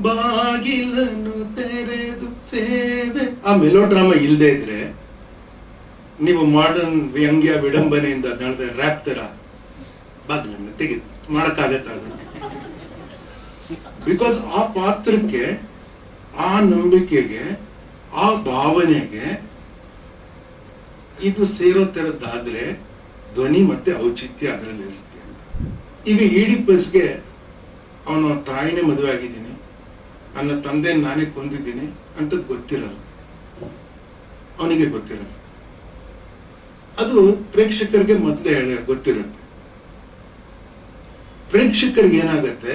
ಬಾಗಿಲನ್ನು ತೆರೆದು ಸೇವೆ. ಆ ಮೆಲೋ ಡ್ರಾಮಾ ಇಲ್ಲದೆ ಇದ್ರೆ ನೀವು ಮಾಡರ್ನ್ ವ್ಯಂಗ್ಯ ವಿಡಂಬನೆಯಿಂದ ನಡೆದ ರ್ಯಾಪ್ ತರ ಬಾಗಿಲನ್ನು ತೆಗೆದು ಮಾಡಕ್ಕಾಗತ್ತ ಅದು? ಬಿಕಾಸ್ ಆ ಪಾತ್ರಕ್ಕೆ, ಆ ನಂಬಿಕೆಗೆ, ಆ ಭಾವನೆಗೆ ಇದು ಸೇರೋ ತರದ್ದಾದ್ರೆ ಧ್ವನಿ ಮತ್ತೆ ಔಚಿತ್ಯ ಅದರಲ್ಲಿ ಇರುತ್ತೆ ಅಂತ. ಈಗ ಈಡಿಪಸ್ಗೆ ಅವನ ತಾಯಿನೇ ಮದುವೆ ಆಗಿದ್ದೀನಿ, ನನ್ನ ತಂದೆ ನಾನೇ ಕೊಂದಿದ್ದೀನಿ ಅಂತ ಗೊತ್ತಿರಲ್ಲ, ಅವನಿಗೆ ಗೊತ್ತಿರಲ್ಲ. ಅದು ಪ್ರೇಕ್ಷಕರಿಗೆ ಮೊದಲೇ ಗೊತ್ತಿರುತ್ತೆ. ಪ್ರೇಕ್ಷಕರಿಗೆ ಏನಾಗತ್ತೆ,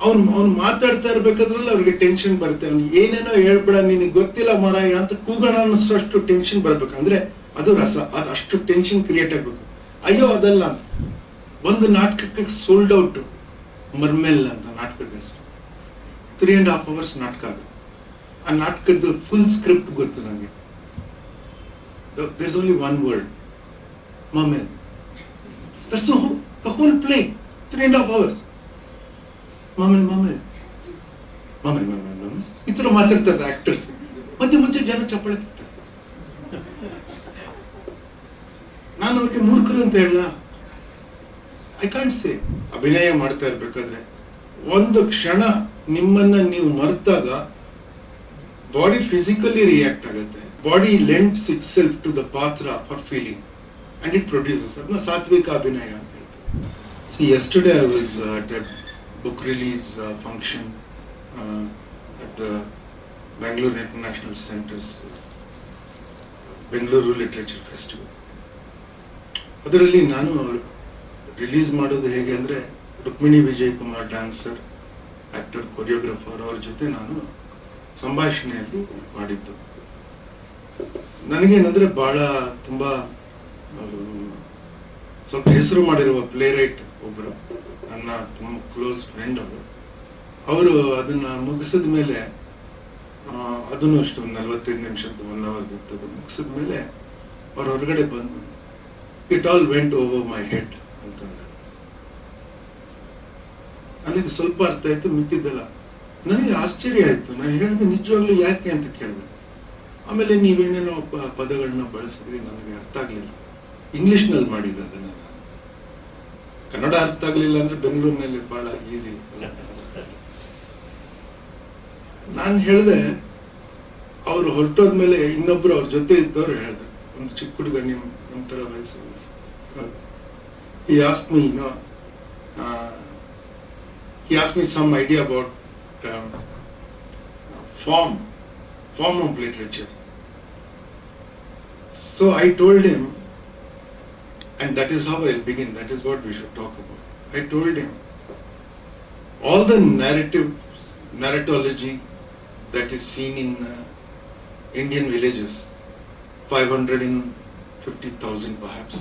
ಅವ್ನು ಮಾತಾಡ್ತಾ ಇರ್ಬೇಕಾದ್ರಲ್ಲ ಅವ್ರಿಗೆ ಟೆನ್ಷನ್ ಬರುತ್ತೆ. ಅವ್ನು ಏನೇನೋ ಹೇಳ್ಬೇಡ, ನಿನಗೆ ಗೊತ್ತಿಲ್ಲ ಮರಾಯ ಅಂತ ಕೂಗೋಣ ಅನ್ನೋಷ್ಟು ಟೆನ್ಷನ್ ಬರ್ಬೇಕಂದ್ರೆ ಅದು ರಸ, ಅದು ಅಷ್ಟು ಟೆನ್ಷನ್ ಕ್ರಿಯೇಟ್ ಆಗ್ಬೇಕು. ಅಯ್ಯೋ ಅದಲ್ಲ ಅಂತ. ಒಂದು ನಾಟಕಕ್ಕೆ ಸೋಲ್ಡ್ ಔಟ್ ಮರ್ಮೆಲ್ ಅಂತ ನಾಟಕದ ಹೆಸರು, 3.5 hours ನಾಟಕ. ಅದು ಆ ನಾಟಕದ ಫುಲ್ ಸ್ಕ್ರಿಪ್ಟ್ ಗೊತ್ತು ನನಗೆ. there's only one word, ಮರ್ಮೆಲ್. that's the whole play, 3.5 hours. ಮಮೇಲ್ ಈ ತರ ಮಾತಾಡ್ತಾರೆ ಆಕ್ಟರ್ಸ್. ಮಧ್ಯೆ ಜನ ಚಪ್ಪಳೆ ತಿಂತಾರೆ. ನಾನು ಅವ್ರಿಗೆ ಮೂರ್ಖರು ಅಂತ ಹೇಳ, ಐ ಕಾಂಟ್ ಸೇ. ಅಭಿನಯ ಮಾಡ್ತಾ ಇರ್ಬೇಕಾದ್ರೆ ಒಂದು ಕ್ಷಣ ನಿಮ್ಮನ್ನ ನೀವು ಮರೆತಾಗ ಬಾಡಿ ಫಿಸಿಕಲಿ ರಿಯಾಕ್ಟ್ ಆಗುತ್ತೆ. Body lends itself to the ಪಾತ್ರ for feeling and it produces. ಅದನ್ನ ಸಾತ್ವಿಕ ಅಭಿನಯ ಅಂತ ಹೇಳ್ತಾರೆ. See yesterday I was at book release function at the Bangalore International Center's Bangalore Literature Festival. ಅದರಲ್ಲಿ ನಾನು ರಿಲೀಸ್ ಮಾಡೋದು ಹೇಗೆ ಅಂದರೆ, Rukmini Vijay Kumar dancer, actor, choreographer ಅವ್ರ ಜೊತೆ ನಾನು ಸಂಭಾಷಣೆಯಲ್ಲಿ ಮಾಡಿದ್ದು. ನನಗೇನಂದ್ರೆ ಬಹಳ ತುಂಬಾ ಸ್ವಲ್ಪ ಹೆಸರು ಮಾಡಿರುವ ಪ್ಲೇ ರೈಟ್ ಒಬ್ಬರು, ನನ್ನ ತುಂಬ ಕ್ಲೋಸ್ ಫ್ರೆಂಡ್ ಅವರು ಅದನ್ನ ಮುಗಿಸಿದ ಮೇಲೆ, ಅದನ್ನು ಅಷ್ಟು 45 ನಿಮಿಷದ್ದು 1 hour ಇತ್ತು. ಮುಗಿಸಿದ ಮೇಲೆ ಅವ್ರ ಹೊರಗಡೆ ಬಂದು it all went over my head ಅಂತಂದ್ರೆ ನನಗೆ ಸ್ವಲ್ಪ ಅರ್ಥ ಆಯ್ತು, ಮಿಕ್ಕಿದ್ದಲ್ಲ ನನಗೆ ಆಶ್ಚರ್ಯ ಆಯ್ತು. ನಾನು ಹೇಳಿದೆ ನಿಜವಾಗ್ಲೂ ಯಾಕೆ ಅಂತ ಕೇಳಿದೆ. ಆಮೇಲೆ ನೀವೇನೇನೋ ಪದಗಳನ್ನ ಬಳಸಿದ್ರಿ, ನನಗೆ ಅರ್ಥ ಆಗ್ಲಿಲ್ಲ. ಇಂಗ್ಲಿಷ್ನಲ್ಲಿ ಮಾಡಿದ್ದೆ ಅದನ್ನ, ಕನ್ನಡ ಅರ್ಥ ಆಗ್ಲಿಲ್ಲ ಅಂದ್ರೆ ಬೆಂಗಳೂರಿನಲ್ಲಿ ಬಹಳ ಈಸಿ. ನಾನು ಹೇಳಿದೆ, ಅವರು ಹೊರಟೋದ್ಮೇಲೆ ಇನ್ನೊಬ್ರು ಅವ್ರ ಜೊತೆ ಇದ್ದವ್ರು ಹೇಳಿದ್ರು, ಒಂದು ಚಿಕ್ಕ ಹುಡುಗ ನಿಮ್ಮ ತರ ವಯಸ್ಸು. He asked me some idea about form of literature. So I told him, and that is how I'll begin, that is what we should talk about. I told him, all the narratology that is seen in Indian villages, 550,000 perhaps,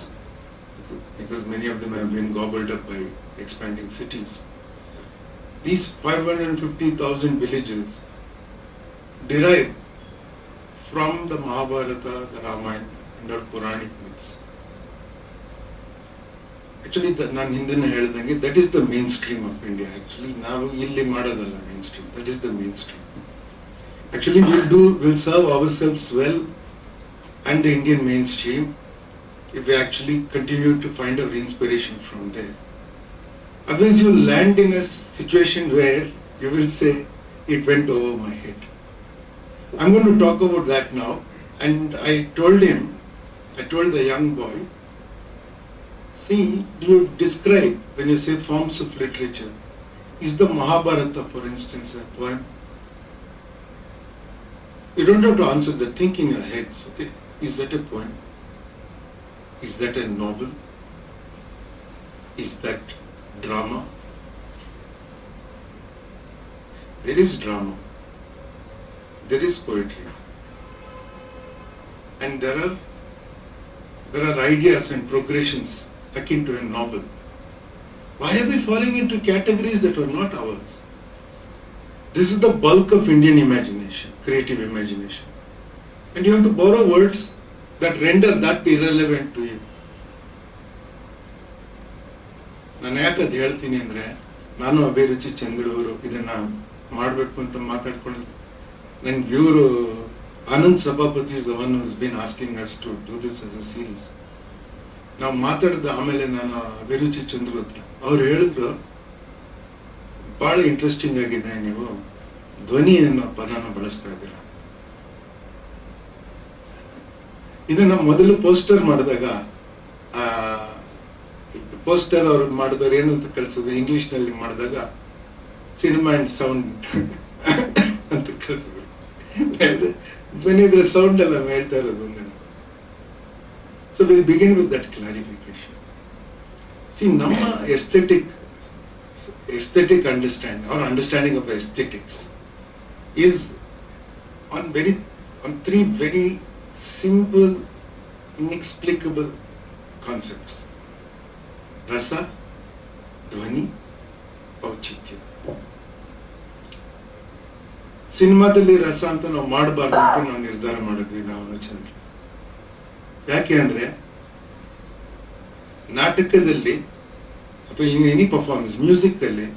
because many of them have been gobbled up by expanding cities. These 550,000 villages derive from the Mahabharata, the Ramayana and our Puranic myths. Actually, ನಾನು ಹಿಂದೆನೇ ಹೇಳಿದಂಗೆ, that is the mainstream of India. Actually, ನಾವು ಇಲ್ಲಿ ಮಾಡೋದಲ್ಲ mainstream, that is the mainstream. Actually, we'll serve ourselves well and the Indian mainstream if we actually continue to find our inspiration from there. Otherwise, you will land in a situation where you will say, it went over my head. I'm going to talk about that now. And I told the young boy, see, you describe, when you say forms of literature, is the Mahabharata, for instance, a poem? You don't have to answer that, think in your heads, okay? Is that a poem? Is that a novel? Is that drama? There is drama. There is poetry. And there are ideas and progressions akin to a novel. Why are we falling into categories that are not ours? This is the bulk of Indian imagination, creative imagination. And you have to borrow words that render that irrelevant to you. ನಾನು ಯಾಕದು ಹೇಳ್ತೀನಿ ಅಂದರೆ, ನಾನು ಅಭಿರುಚಿ ಚಂದ್ರ ಅವರು ಇದನ್ನ ಮಾಡಬೇಕು ಅಂತ ಮಾತಾಡ್ಕೊಂಡು ನಂಗೆ ಇವರು Anand Sabhapathi is the one who's been asking us to do this as a series. ನಾವು ಮಾತಾಡಿದ ಆಮೇಲೆ ನಾನು ಅಭಿರುಚಿ ಚಂದ್ರ ಹತ್ರ ಅವ್ರು ಹೇಳಿದ್ರು, ಬಹಳ ಇಂಟ್ರೆಸ್ಟಿಂಗ್ ಆಗಿದೆ, ನೀವು ಧ್ವನಿ ಅನ್ನೋ ಪದನ ಬಳಸ್ತಾ ಇದ್ದೀರಾ. ಇದನ್ನ ಮೊದಲು ಪೋಸ್ಟರ್ ಮಾಡಿದಾಗ ಪೋಸ್ಟರ್ ಅವ್ರು ಮಾಡಿದವ್ರು ಏನಂತ ಕಳಿಸಿದ್ರು, ಇಂಗ್ಲಿಷ್ ನಲ್ಲಿ ಮಾಡಿದಾಗ ಸಿನಿಮಾ ಅಂಡ್ ಸೌಂಡ್ ಅಂತ ಕಳಿಸಿದ್ರು. ಧ್ವನಿ ಇದ್ರೆ ಸೌಂಡ್ ಅಲ್ಲ ಹೇಳ್ತಾ ಇರೋದು. So will begin with that clarification. C, ನಮ್ಮ aesthetic understanding or understanding of aesthetics is on three very simple, inexplicable concepts: rasa, ಧ್ವನಿ, ಔಚಿತ್ಯ. ಸಿನಿಮಾದಲ್ಲಿ ರಸ ಅಂತ ನಾವು ಮಾಡಬಾರ್ದು ಅಂತ ನಾವು ನಿರ್ಧಾರ ಮಾಡಿದ್ವಿ ನಾವು ಚಂದ್ರ. ಯಾಕೆ ಅಂದ್ರೆ ನಾಟಕದಲ್ಲಿ ಅಥವಾ ಇನ್ ಎನಿ ಪರ್ಫಾರ್ಮೆನ್ಸ್, ಮ್ಯೂಸಿಕ್ ಅಲ್ಲಿ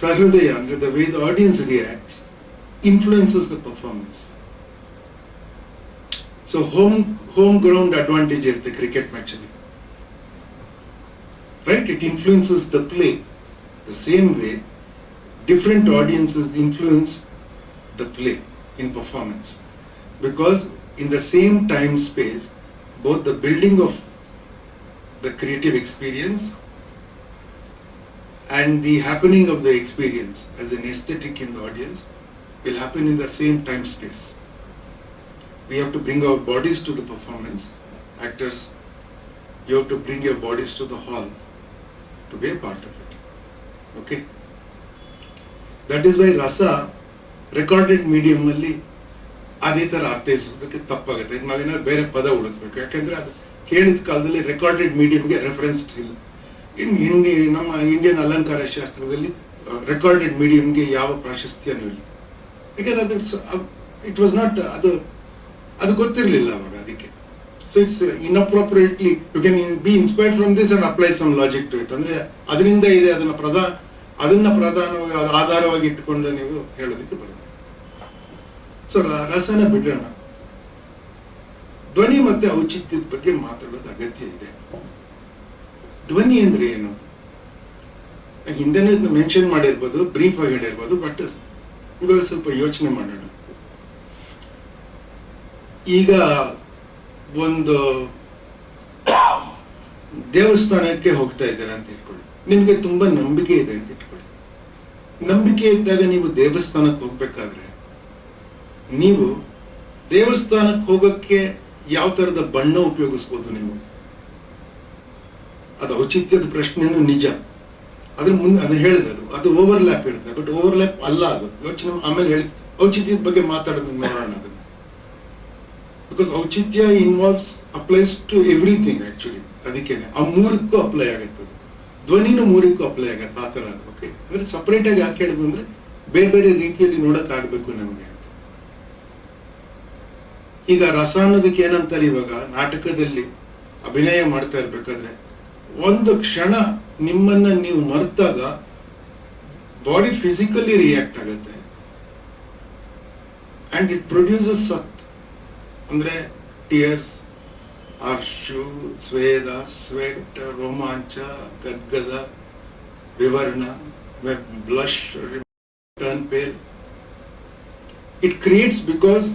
ಸಹೃದಯ ಅಂದ್ರೆ the way the audience reacts influences the performance. So home ground advantage ಇರುತ್ತೆ ಕ್ರಿಕೆಟ್ ಮ್ಯಾಚ್ ಅಲ್ಲಿ, right? It influences the play. The same way different audiences influence the play in performance, because in the same time space both the building of the creative experience and the happening of the experience as an aesthetic in the audience will happen in the same time space. We have to bring our bodies to the performance. Actors, you have to bring your bodies to the hall to be a part of it. Okay? That is why ರಸ recorded medium ಅಲ್ಲಿ ಅದೇ ತರ ಅರ್ಥೈಸೋದಕ್ಕೆ ತಪ್ಪಾಗುತ್ತೆ. ನಾವೇನಾದ್ರು ಬೇರೆ ಪದ ಹುಡುಕ್ಬೇಕು, ಯಾಕಂದ್ರೆ ಅದು ಕೇಳಿದ ಕಾಲದಲ್ಲಿ ರೆಕಾರ್ಡೆಡ್ ಮೀಡಿಯಂಗೆ ರೆಫರೆನ್ಸ್ ಇಲ್ಲ. ನಮ್ಮ ಇಂಡಿಯನ್ ಅಲಂಕಾರ ಶಾಸ್ತ್ರದಲ್ಲಿ ರೆಕಾರ್ಡೆಡ್ ಮೀಡಿಯಂಗೆ ಯಾವ ಪ್ರಾಶಸ್ತ್ಯನೂ ಇಲ್ಲ, ಯಾಕಂದ್ರೆ ಅದು ಇಟ್ ವಾಸ್ ನಾಟ್, ಅದು ಗೊತ್ತಿರಲಿಲ್ಲ ಅವಾಗ. ಅದಕ್ಕೆ so it's inappropriately you can be inspired from this and apply some logic to it. ಅಂದ್ರೆ ಅದರಿಂದ ಇದೆ, ಅದನ್ನ ಪ್ರಧಾನವಾಗಿ ಆಧಾರವಾಗಿ ಇಟ್ಟುಕೊಂಡು ನೀವು ಹೇಳೋದಕ್ಕೆ ಬರೋದು. ಸೊ ರಸನ ಬಿಡೋಣ, ಧ್ವನಿ ಮತ್ತೆ ಔಚಿತ್ಯದ ಬಗ್ಗೆ ಮಾತಾಡೋದು ಅಗತ್ಯ ಇದೆ. ಧ್ವನಿ ಅಂದ್ರೆ ಏನು? ಹಿಂದೆನೂ ಇದನ್ನ ಮೆನ್ಷನ್ ಮಾಡಿರ್ಬೋದು, ಬ್ರೀಫ್ ಆಗಿ ಹೇಳಿರ್ಬೋದು, ಬಟ್ ಇವಾಗ ಸ್ವಲ್ಪ ಯೋಚನೆ ಮಾಡೋಣ. ಈಗ ಒಂದು ದೇವಸ್ಥಾನಕ್ಕೆ ಹೋಗ್ತಾ ಇದ್ದಾರೆ ಅಂತ ಇಟ್ಕೊಳ್ಳಿ, ನಿಮ್ಗೆ ತುಂಬಾ ನಂಬಿಕೆ ಇದೆ ಅಂತ ಇಟ್ಕೊಳ್ಳಿ. ನಂಬಿಕೆ ಇದ್ದಾಗ ನೀವು ದೇವಸ್ಥಾನಕ್ಕೆ ಹೋಗ್ಬೇಕಾದ್ರೆ ನೀವು ದೇವಸ್ಥಾನಕ್ಕೆ ಹೋಗಕ್ಕೆ ಯಾವ ತರದ ಬಣ್ಣ ಉಪಯೋಗಿಸ್ಬೋದು? ನೀವು ಅದು ಔಚಿತ್ಯದ ಪ್ರಶ್ನೆನೂ ನಿಜ. ಅದ್ರ ಮುಂದೆ ಅದು ಹೇಳಿದೆ, ಅದು ಓವರ್ಲ್ಯಾಪ್ ಇರುತ್ತೆ, ಬಟ್ ಓವರ್ಲ್ಯಾಪ್ ಅಲ್ಲ ಅದು. ಯೋಚನೆ ಆಮೇಲೆ ಹೇಳಿ ಔಚಿತ್ಯದ ಬಗ್ಗೆ ಮಾತಾಡೋದು ನೋಡೋಣ ಅದನ್ನ. ಬಿಕಾಸ್ ಔಚಿತ್ಯ involves applies to everything actually. ಅದಕ್ಕೇನೆ ಆ ಮೂರಕ್ಕೂ ಅಪ್ಲೈ ಆಗುತ್ತೆ. ಧ್ವನಿನೂ ಮೂರಕ್ಕೂ ಅಪ್ಲೈ ಆಗತ್ತೆ, ಆ ತರ ಅದು. ಓಕೆ, ಅಂದ್ರೆ ಸಪರೇಟ್ ಆಗಿ ಯಾಕೆ ಹೇಳಿದ್ರು ಅಂದ್ರೆ ಬೇರೆ ಬೇರೆ ರೀತಿಯಲ್ಲಿ ನೋಡಕ್ ಆಗ್ಬೇಕು ನಮ್ಗೆ ಅಂತ. ಈಗ ರಸ ಅನ್ನೋದಕ್ಕೆ ಏನಂತಾರೆ, ಇವಾಗ ನಾಟಕದಲ್ಲಿ ಅಭಿನಯ ಮಾಡ್ತಾ ಇರ್ಬೇಕಾದ್ರೆ ಒಂದು ಕ್ಷಣ ನಿಮ್ಮನ್ನ ನೀವು ಮರೆತಾಗ ಬಾಡಿ ಫಿಸಿಕಲಿ ರಿಯಾಕ್ಟ್ ಆಗುತ್ತೆ ಅಂಡ್ ಇಟ್ ಪ್ರೊಡ್ಯೂಸಸ್ ಸತ್, ಅಂದ್ರೆ ಟಿಯರ್ಸ್, ಅರ್ಶು, ಸ್ವೇದ, ಸ್ವೆಟ್, ರೋಮಾಂಚ, ಗದ್ಗದ, ವಿವರ್ಣ, blush, turn pale. It creates because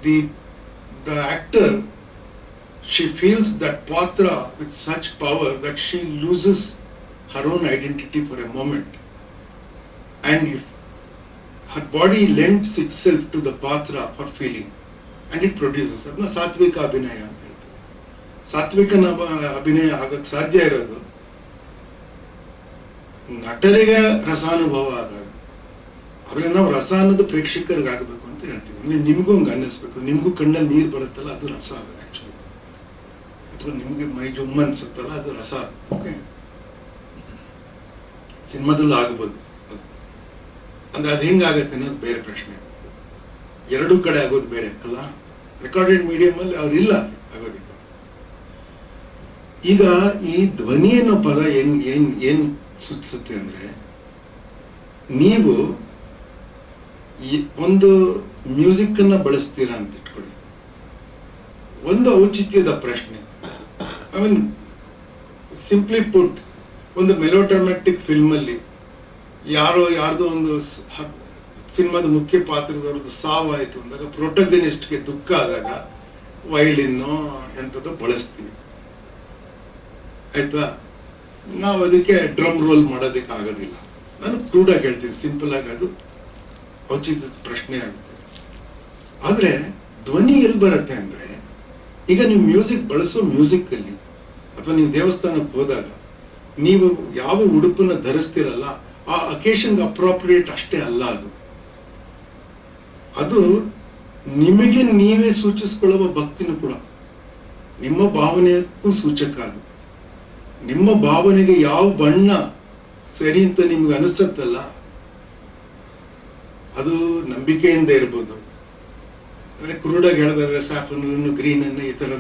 the actor, she feels that patra with such power that she loses her own identity for a moment, and if her body lends itself to the patra for feeling, and it produces adna ಸಾತ್ವಿಕ ಅಭಿನಯ ಅಂತ ಹೇಳ್ತಾರೆ. ಸಾತ್ವಿಕ ಅಭಿನಯ ಆಗಕ್ಕೆ ಸಾಧ್ಯ ಇರೋದು ನಟರಿಗೆ ರಸಾನುಭವ ಆದಾಗ. ಆದ್ರೆ ನಾವು ರಸ ಅನ್ನೋದು ಪ್ರೇಕ್ಷಕರಿಗೆ ಆಗಬೇಕು ಅಂತ ಹೇಳ್ತೀವಿ. ಅಂದ್ರೆ ನಿಮ್ಗೂ ಹಂಗ ಅನ್ನಿಸ್ಬೇಕು, ನಿಮ್ಗೂ ಕಣ್ಣಲ್ಲಿ ನೀರು ಬರುತ್ತಲ್ಲ ಅದು ರಸ ಅದು ಆಕ್ಚುಲಿ, ಅಥವಾ ನಿಮ್ಗೆ ಮೈ ಜುಮ್ಮ ಅನ್ಸುತ್ತಲ್ಲ ಅದು ರಸ. ಓಕೆ, ಸಿನಿಮಾದಲ್ಲೂ ಆಗ್ಬೋದು ಅದು. ಅಂದ್ರೆ ಅದು ಹೆಂಗಾಗತ್ತೆ ಅನ್ನೋದು ಬೇರೆ ಪ್ರಶ್ನೆ. ಎರಡೂ ಕಡೆ ಆಗೋದು ಬೇರೆ ಅಲ್ಲ. ರೆಕಾರ್ಡೆಡ್ ಮೀಡಿಯಂ ಅಲ್ಲಿ ಅವ್ರಿಲ್ಲ ಆಗೋದಿಲ್ಲ. ಈಗ ಈ ಧ್ವನಿ ಅನ್ನೋ ಪದ ಏನ್ ಸೂಚಿಸುತ್ತೆ ಅಂದ್ರೆ, ನೀವು ಒಂದು ಮ್ಯೂಸಿಕ್ ಅನ್ನ ಬಳಸ್ತೀರಾ ಅಂತ ಇಟ್ಕೊಳ್ಳಿ, ಒಂದು ಔಚಿತ್ಯದ ಪ್ರಶ್ನೆ. ಐ ಮೀನ್ ಸಿಂಪ್ಲಿ ಪುಟ್, ಒಂದು ಮೆಲೋಡ್ರಾಮ್ಯಾಟಿಕ್ ಫಿಲ್ಮ್ ಅಲ್ಲಿ ಯಾರ್ದೋ ಒಂದು ಸಿನಿಮಾದ ಮುಖ್ಯ ಪಾತ್ರದವ್ರದ್ದು ಸಾವಾಯಿತು ಅಂದಾಗ ಪ್ರೊಟಗನಿಸ್ಟ್ಗೆ ದುಃಖ ಆದಾಗ ವಯಲಿನ್ನು ಎಂಥದ್ದು ಬಳಸ್ತೀವಿ, ಆಯ್ತಾ? ನಾವು ಅದಕ್ಕೆ ಡ್ರಮ್ ರೋಲ್ ಮಾಡೋದಕ್ಕೆ ಆಗೋದಿಲ್ಲ. ನಾನು ಕ್ರೂಡಾಗಿ ಹೇಳ್ತೀನಿ, ಸಿಂಪಲ್ ಆಗಿ ಅದು ಔಚಿತ್ಯದ ಪ್ರಶ್ನೆ ಆಗುತ್ತೆ. ಆದ್ರೆ ಧ್ವನಿ ಎಲ್ಲಿ ಬರುತ್ತೆ ಅಂದ್ರೆ, ಈಗ ನೀವು ಮ್ಯೂಸಿಕ್ ಬಳಸೋ ಮ್ಯೂಸಿಕ್ ಅಲ್ಲಿ ಅಥವಾ ನೀವು ದೇವಸ್ಥಾನಕ್ಕೆ ಹೋದಾಗ ನೀವು ಯಾವ ಉಡುಪನ್ನ ಧರಿಸ್ತಿರಲ್ಲ ಆ ಅಕೇಶನ್ಗೆ ಅಪ್ರೋಪ್ರಿಯೇಟ್ ಅಷ್ಟೇ ಅಲ್ಲ ಅದು. ಅದು ನಿಮಗೆ ನೀವೇ ಸೂಚಿಸಿಕೊಳ್ಳುವ ಭಕ್ತಿನೂ ಕೂಡ, ನಿಮ್ಮ ಭಾವನೆಗೂ ಸೂಚಕ. ಅದು ನಿಮ್ಮ ಭಾವನೆಗೆ ಯಾವ ಬಣ್ಣ ಸರಿ ಅಂತ ನಿಮ್ಗೆ ಅನಿಸುತ್ತಲ್ಲ, ಅದು ನಂಬಿಕೆಯಿಂದ ಇರ್ಬೋದು. ಅಂದ್ರೆ ಕ್ರೂಡಾಗಿ ಹೇಳೋದಾದ್ರೆ ಸ್ಯಾಫನ್ ಗ್ರೀನ್ ಅನ್ನು ಈ ತರ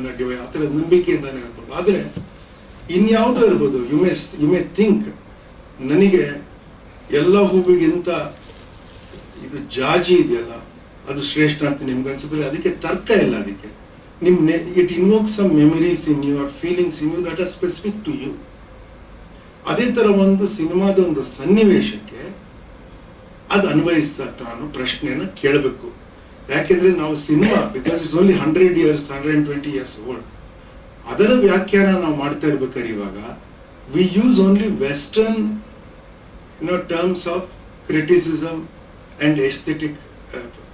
ಆ ಥರ ನಂಬಿಕೆಯಿಂದಾನೇ ಇರ್ಬೋದು. ಆದ್ರೆ ಇನ್ಯಾವುದೋ ಇರ್ಬೋದು. ಯು ಮೇ ಥಿಂಕ್ ನನಗೆ ಎಲ್ಲ ಹೂವಿಗಿಂತ ಇದು ಜಾಜಿ ಇದೆಯಲ್ಲ ಅದು ಶ್ರೇಷ್ಠ ಅಂತ ನಿಮ್ಗೆ ಅನ್ಸಿದ್ರೆ ಅದಕ್ಕೆ ತರ್ಕ ಇಲ್ಲ. ಅದಕ್ಕೆ it invokes some memories in you, or feelings in you that are specific to you. ಅದೇ ತರ ಒಂದು ಸಿನಿಮಾದ ಒಂದು ಸನ್ನಿವೇಶಕ್ಕೆ ಅದು ಅನ್ವಯಿಸತ್ತ ಅನ್ನೋ ಪ್ರಶ್ನೆಯನ್ನ ಕೇಳಬೇಕು. ಯಾಕೆಂದ್ರೆ ನಾವು cinema, because it's only 100 years 120 years old, ಅದರ ವ್ಯಾಖ್ಯಾನ ನಾವು ಮಾಡ್ತಾ ಇರ್ಬೇಕಾದ್ರೆ ಇವಾಗ we use only western terms of criticism and aesthetic,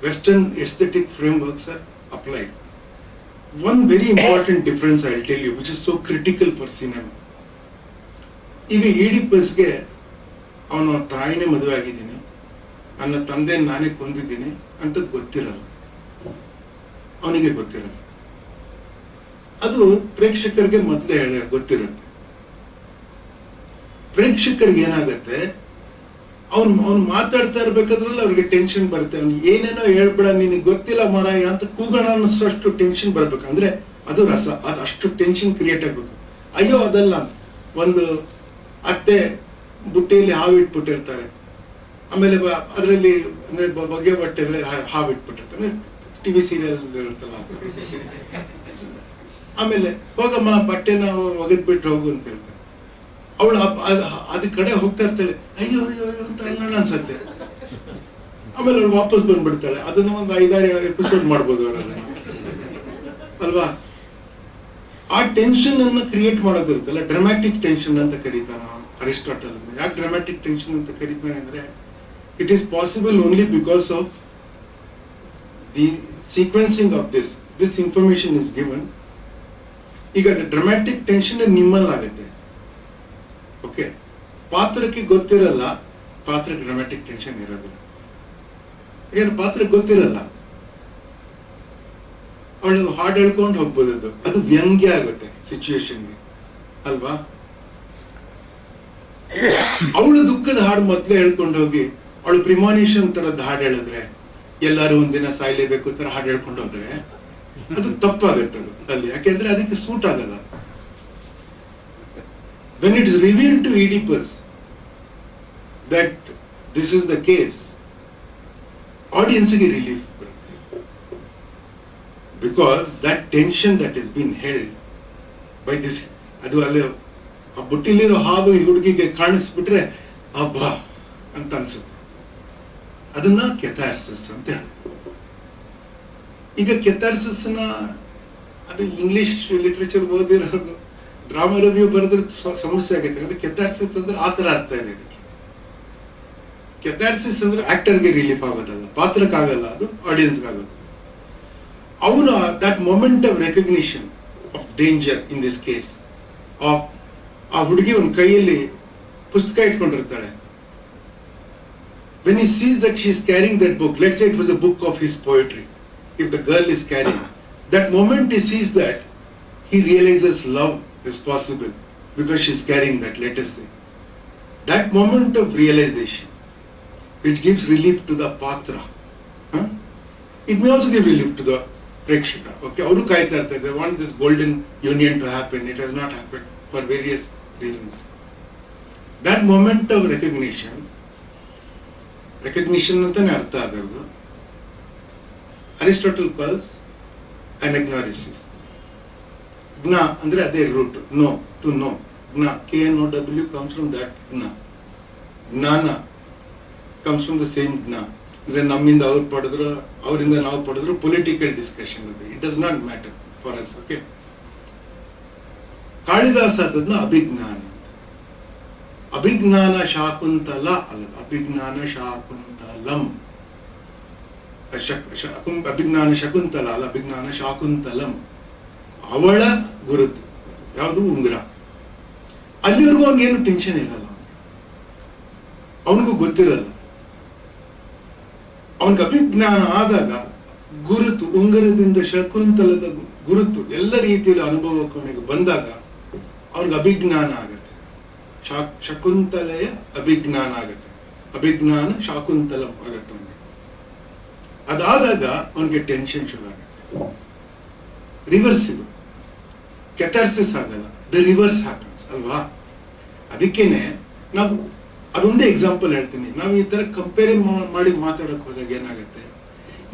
western aesthetic frameworks are applied. One very important difference I will tell you which is so critical for cinema. ಈಗ ಈಡಿಪಸ್ಗೆ ಅವನ ತಾಯಿನೇ ಮದುವೆ ಆಗಿದ್ದೀನಿ, ನನ್ನ ತಂದೆ ನಾನೇ ಕೊಂದಿದ್ದೀನಿ ಅಂತ ಗೊತ್ತಿರಲ್ಲ, ಅವನಿಗೆ ಗೊತ್ತಿರಲ್ಲ. ಅದು ಪ್ರೇಕ್ಷಕರಿಗೆ ಮೊದಲೇ ಗೊತ್ತಿರುತ್ತೆ. ಪ್ರೇಕ್ಷಕರಿಗೆ ಏನಾಗತ್ತೆ, ಅವ್ನು ಮಾತಾಡ್ತಾ ಇರ್ಬೇಕಾದ್ರಲ್ಲ ಅವ್ರಿಗೆ ಟೆನ್ಷನ್ ಬರುತ್ತೆ. ಅವ್ನಿಗೆ ಏನೇನೋ ಹೇಳ್ಬೇಡ, ನಿನಗೆ ಗೊತ್ತಿಲ್ಲ ಮಾರಾಯ ಅಂತ ಕೂಗೋಣ ಅನ್ನೋಷ್ಟು ಟೆನ್ಷನ್ ಬರ್ಬೇಕಂದ್ರೆ ಅದು ರಸ, ಅದು ಅಷ್ಟು ಟೆನ್ಷನ್ ಕ್ರಿಯೇಟ್ ಆಗ್ಬೇಕು. ಅಯ್ಯೋ ಅದಲ್ಲ, ಒಂದು ಅತ್ತೆ ಬುಟ್ಟಿಯಲ್ಲಿ ಹಾವು ಇಟ್ಬಿಟ್ಟಿರ್ತಾರೆ, ಆಮೇಲೆ ಅದರಲ್ಲಿ ಅಂದ್ರೆ ಬಗೆ ಬಟ್ಟೆ ಹಾವು ಇಟ್ಬಿಟ್ಟಿರ್ತಾರೆ, ಟಿವಿ ಸೀರಿಯಲ್ ಇರುತ್ತಲ್ಲ. ಆಮೇಲೆ ಹೋಗಮ್ಮ ಬಟ್ಟೆನ ಒಗೆದ್ಬಿಟ್ಟು ಹೋಗು ಅಂತ ಹೇಳ್ತಾರೆ. ಅವಳು ಅದ ಕಡೆ ಹೋಗ್ತಾ ಇರ್ತಾಳೆ, ಅಯ್ಯೋ ಅಯ್ಯೋ ಅಂತ ಅನ್ನೋಣ ಅನ್ಸತ್ತೆ. ಆಮೇಲೆ ಅವಳು ವಾಪಸ್ ಬಂದ್ಬಿಡ್ತಾಳೆ. ಅದನ್ನ ಒಂದು 5-6 ಎಪಿಸೋಡ್ ಮಾಡ್ಬೋದು ಅವರನ್ನ, ಅಲ್ವಾ? ಆ ಟೆನ್ಷನ್ ಅನ್ನ ಕ್ರಿಯೇಟ್ ಮಾಡೋದಿರುತ್ತಲ್ಲ, ಡ್ರಾಮ್ಯಾಟಿಕ್ ಟೆನ್ಷನ್ ಅಂತ ಕರೀತಾನ ಅರಿಸ್ಟಾಟಲ್. ಯಾಕೆ ಡ್ರಾಮ್ಯಾಟಿಕ್ ಟೆನ್ಷನ್ ಅಂತ ಕರೀತಾನೆ ಅಂದ್ರೆ, it is possible only because of the sequencing of this information is given. ಈಗ ಡ್ರಾಮ್ಯಾಟಿಕ್ ಟೆನ್ಷನ್ ನಿಮ್ಮಲ್ಲಾಗುತ್ತೆ. ಓಕೆ, ಪಾತ್ರಕ್ಕೆ ಗೊತ್ತಿರಲ್ಲ, ಪಾತ್ರಕ್ಕೆ ಡ್ರಾಮ್ಯಾಟಿಕ್ ಟೆನ್ಷನ್ ಇರೋದಿಲ್ಲ. ಯಾಕಂದ್ರೆ ಪಾತ್ರಕ್ಕೆ ಗೊತ್ತಿರಲ್ಲ, ಅವಳು ಹಾಡು ಹೇಳ್ಕೊಂಡು ಹೋಗ್ಬೋದು, ಅದು ವ್ಯಂಗ್ಯ ಆಗುತ್ತೆ ಸಿಚುವೇಶನ್ಗೆ, ಅಲ್ವಾ? ಅವಳು ದುಃಖದ ಹಾಡು ಮೊದಲೇ ಹೇಳ್ಕೊಂಡು ಹೋಗಿ ಅವಳು ಪ್ರಿಮಾನಿಷನ್ ತರದ್ ಹಾಡು ಹೇಳಿದ್ರೆ, ಎಲ್ಲರೂ ಒಂದಿನ ಸಾಯ್ಲೇಬೇಕು ತರ ಹಾಡು ಹೇಳ್ಕೊಂಡು ಹೋದ್ರೆ ಅದು ತಪ್ಪಾಗತ್ತೆ ಅದು ಅಲ್ಲಿ. ಯಾಕೆಂದ್ರೆ ಅದಕ್ಕೆ ಸೂಟ್ ಆಗಲ್ಲ. When it is revealed to Oedipus that this is the case, audience ಗೆ relief ಬರುತ್ತೆ. Because that tension that has been held by this, ಅದು ಅಲ್ಲಿ ಆ ಬುಟ್ಟಿಲಿರೋ ಹಾವು ಈ ಹುಡುಗಿಗೆ ಕಾಣಿಸ್ಬಿಟ್ರೆ ಅಬ್ಬಾ ಅಂತ ಅನ್ಸುತ್ತೆ. ಅದನ್ನ ಕೆಥಾರ್ಸಿಸ್ ಅಂತ ಹೇಳುತ್ತೆ. ಈಗ ಕೆಥಾರ್ಸಿಸ್ ಅದು ಇಂಗ್ಲಿಷ್ ಲಿಟ್ರೇಚರ್ ಓದಿರೋದು, ಡ್ರಾಮಾ ರಿವ್ಯೂ ಬರೆದ್ರೆ ಸಮಸ್ಯೆ ಆಗುತ್ತೆ. ಅಂದ್ರೆ ಕೆಥಾರ್ಸಿಸ್ ಅಂದ್ರೆ ಆ ತರ ಅರ್ಥ ಇದೆ ಇದಕ್ಕೆ. ಕೆಥಾರ್ಸಿಸ್ ಅಂದ್ರೆ ಆಕ್ಟರ್ಗೆ ರಿಲೀಫ್ ಆಗೋದಲ್ಲ, ಪಾತ್ರಕ್ಕೆ ಆಗಲ್ಲ, ಅದು ಆಡಿಯನ್ಸ್ಗೆ ಆಗೋದು. ಅವನು that moment of recognition of danger in this case of, ಆ ಹುಡುಗಿ ಒಂದು ಕೈಯಲ್ಲಿ ಪುಸ್ತಕ ಇಟ್ಕೊಂಡಿರ್ತಾಳೆ. When he sees that she is carrying that book, let's say it was a book of his poetry, if the girl is carrying, that moment he sees that, he realizes love is possible because she is carrying that, let us say. That moment of realization, which gives relief to the patra, it may also give relief to the prekshaka. Okay, avaru kaayta irtare, they want this golden union to happen, it has not happened for various reasons. That moment of recognition recognition ಅಂತಾನೆ ಅರ್ಥ ಅದರದು. Aristotle calls anagnorisis. ಜ್ಞ ಅಂದ್ರೆ ಅದೇ root, know to know. ಜ್ಞ, KNOW comes from that ಜ್ಞ. ಜ್ಞಾನ comes from the same ಜ್ಞ. ಅಂದ್ರೆ ನಮ್ಮಿಂದ ಅವ್ರು ಪಡೆದ್ರು, ಅವರಿಂದ ನಾವು ಪಡೆದ್ರು, ಪೊಲಿಟಿಕಲ್ ಡಿಸ್ಕಷನ್ ಅದು. It does not matter for us. Okay, Kalidasa ಅದನ್ನ ಅಭಿಜ್ಞಾನ, ಅಭಿಜ್ಞಾನ ಶಾಕುಂತಲ ಅಲ್ಲ, ಅಭಿಜ್ಞಾನ ಶಾಕುಂತಲಂ. ಅಭಿಜ್ಞಾನ ಶಕುಂತಲ ಅಲ್ಲ, ಅಭಿಜ್ಞಾನ ಶಾಕುಂತಲಂ. ಅವಳ ಗುರುತು ಯಾವುದು? ಉಂಗುರ. ಅಲ್ಲಿವರೆಗೂ ಅವನಿಗೇನು ಟೆನ್ಷನ್ ಇರಲ್ಲ, ಅವನಿಗೂ ಗೊತ್ತಿರಲ್ಲ. ಅವನಿಗೆ ಅಭಿಜ್ಞಾನ ಆದಾಗ ಗುರುತು, ಉಂಗುರದಿಂದ ಶಕುಂತಲದ ಗುರುತು ಎಲ್ಲ ರೀತಿಯಲ್ಲಿ ಅನುಭವಕ್ಕೆ ಅವನಿಗೆ ಬಂದಾಗ ಅವ್ನಿಗೆ ಅಭಿಜ್ಞಾನ ಆಗತ್ತೆ. ಶಕುಂತಲೆಯ ಅಭಿಜ್ಞಾನ ಆಗತ್ತೆ, ಅಭಿಜ್ಞಾನ ಶಾಕುಂತಲಂ ಆಗತ್ತೆ ಅವನಿಗೆ. ಅದಾದಾಗ ಅವನಿಗೆ ಟೆನ್ಷನ್ ಶುರು ಆಗುತ್ತೆ. ರಿವರ್ಸ್ ಇದು, ಕೆಥಾರ್ಸಿಸ್ ಆಗಲ್ಲ, ದ ರಿವರ್ಸ್ ಹ್ಯಾಪನ್ಸ್ ಅಲ್ವಾ? ಅದಕ್ಕೇನೆ ನಾವು ಅದೊಂದೇ ಎಕ್ಸಾಂಪಲ್ ಹೇಳ್ತೀನಿ. ನಾವು ಈ ತರ ಕಂಪೇರ್ ಮಾಡಿ ಮಾತಾಡಕ್ ಹೋದಾಗ ಏನಾಗುತ್ತೆ,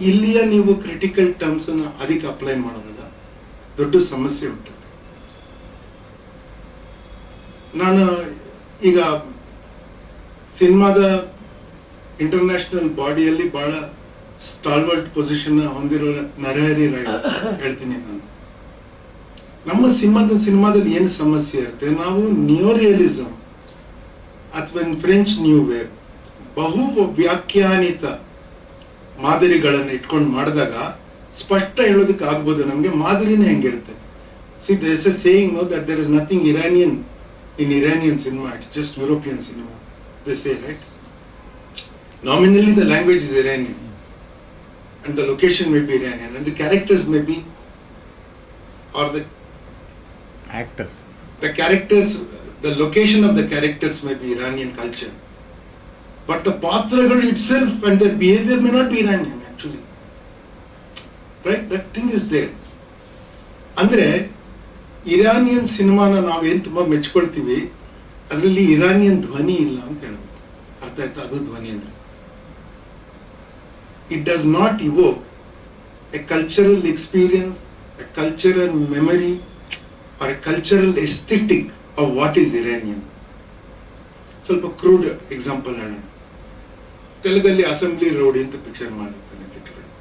ಇಲ್ಲಿಯ ನೀವು ಕ್ರಿಟಿಕಲ್ ಟರ್ಮ್ಸ್ ಅನ್ನ ಅದಕ್ಕೆ ಅಪ್ಲೈ ಮಾಡೋದಾಗ ದೊಡ್ಡ ಸಮಸ್ಯೆ ಉಂಟು. ನಾನು ಈಗ ಸಿನಿಮಾದ ಇಂಟರ್ನ್ಯಾಷನಲ್ ಬಾಡಿಯಲ್ಲಿ ಬಹಳ ಸ್ಟಾಲ್ವರ್ಟ್ ಪೊಸಿಷನ್ ಹೊಂದಿರೋ ನರಹರಿ ರಾಯ್ ಹೇಳ್ತೀನಿ ನಾನು. ನಮ್ಮ ಸಿನಿಮಾದಲ್ಲಿ ಏನು ಸಮಸ್ಯೆ ಇರುತ್ತೆ, ನಾವು ನ್ಯೂ ರಿಯಲಿಸಮ್ ಅಥವಾ ಫ್ರೆಂಚ್ ನ್ಯೂ ವೇವ್, ಬಹು ವ್ಯಾಖ್ಯಾನಿತ ಮಾದರಿಗಳನ್ನು ಇಟ್ಕೊಂಡು ಮಾಡಿದಾಗ ಸ್ಪಷ್ಟ ಹೇಳೋದಕ್ಕೆ ಆಗ್ಬೋದು ನಮಗೆ ಮಾದರಿನೇ ಹೆಂಗಿರುತ್ತೆ. See there is a saying no that there is nothing Iranian in Iranian cinema, it's just European cinema, they say, right? Nominally the language is Iranian and the location may be Iranian and the characters may be, or the actors, the location of the characters may be Iranian culture, but the patragal itself and their behavior may not be Iranian actually, right? That thing is there. Andre Iranian ಸಿನಿಮಾನ ನಾವೇನು ತುಂಬಾ ಮೆಚ್ಕೊಳ್ತೀವಿ, ಅದರಲ್ಲಿ Iranian ಧ್ವನಿ ಇಲ್ಲ ಅಂತ ಹೇಳ್ಬೇಕು. ಅರ್ಥ ಆಯ್ತಾ? ಅದು ಧ್ವನಿ ಅಂದ್ರೆ it does not evoke a cultural experience, a cultural memory or a cultural aesthetic of what is Iranian. ಸ್ವಲ್ಪ ಕ್ರೂಡ್ ಎಕ್ಸಾಂಪಲ್ ಹೇಳೋಣ. ತೆಲುಗಲ್ಲಿ ಅಸೆಂಬ್ಲಿ ರೋಡ್ ಅಂತ ಪಿಕ್ಚರ್ ಮಾಡಿರ್ತಾನೆ ತಿಟ್ಕೊಂಡು,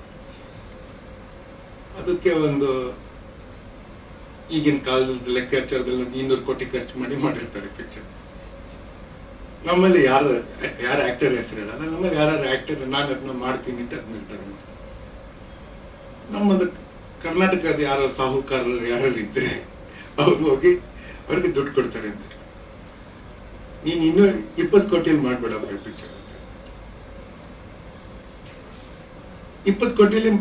ಅದಕ್ಕೆ ಒಂದು ಈಗಿನ ಕಾಲದ ಲೆಕ್ಕಾಚಾರದಲ್ಲಿ 200 ಕೋಟಿ ಖರ್ಚು ಮಾಡಿರ್ತಾರೆ ಪಿಕ್ಚರ್. ನಮ್ಮಲ್ಲಿ ಯಾರು ಆಕ್ಟರ್ ಹೆಸರು ಹೇಳಲ್ಲ, ನಮ್ಮಲ್ಲಿ ಯಾರು ಆಕ್ಟರ್ ನಾನು ಅದನ್ನ ಮಾಡ್ತೀನಿ ಅಂತ ಅದ್ ನಿರ್ಧಾರ ಮಾಡ್ತಾರೆ. ನಮ್ಮದು ಕರ್ನಾಟಕದ ಯಾರೋ ಸಾಹುಕಾರರು ಯಾರು ಇದ್ರೆ ಅವ್ರು ಹೋಗಿ ಅವ್ರಿಗೆ ದುಡ್ಡು ಕೊಡ್ತಾರೆ ಅಂತ, ನೀನ್ ಇನ್ನೂ 20 ಕೋಟಿಯಲ್ಲಿ ಮಾಡ್ಬೇಡಪ್ಪ ಪಿಕ್ಚರ್ ಅಂತ. 20 ಕೋಟಿಯಲ್ಲಿ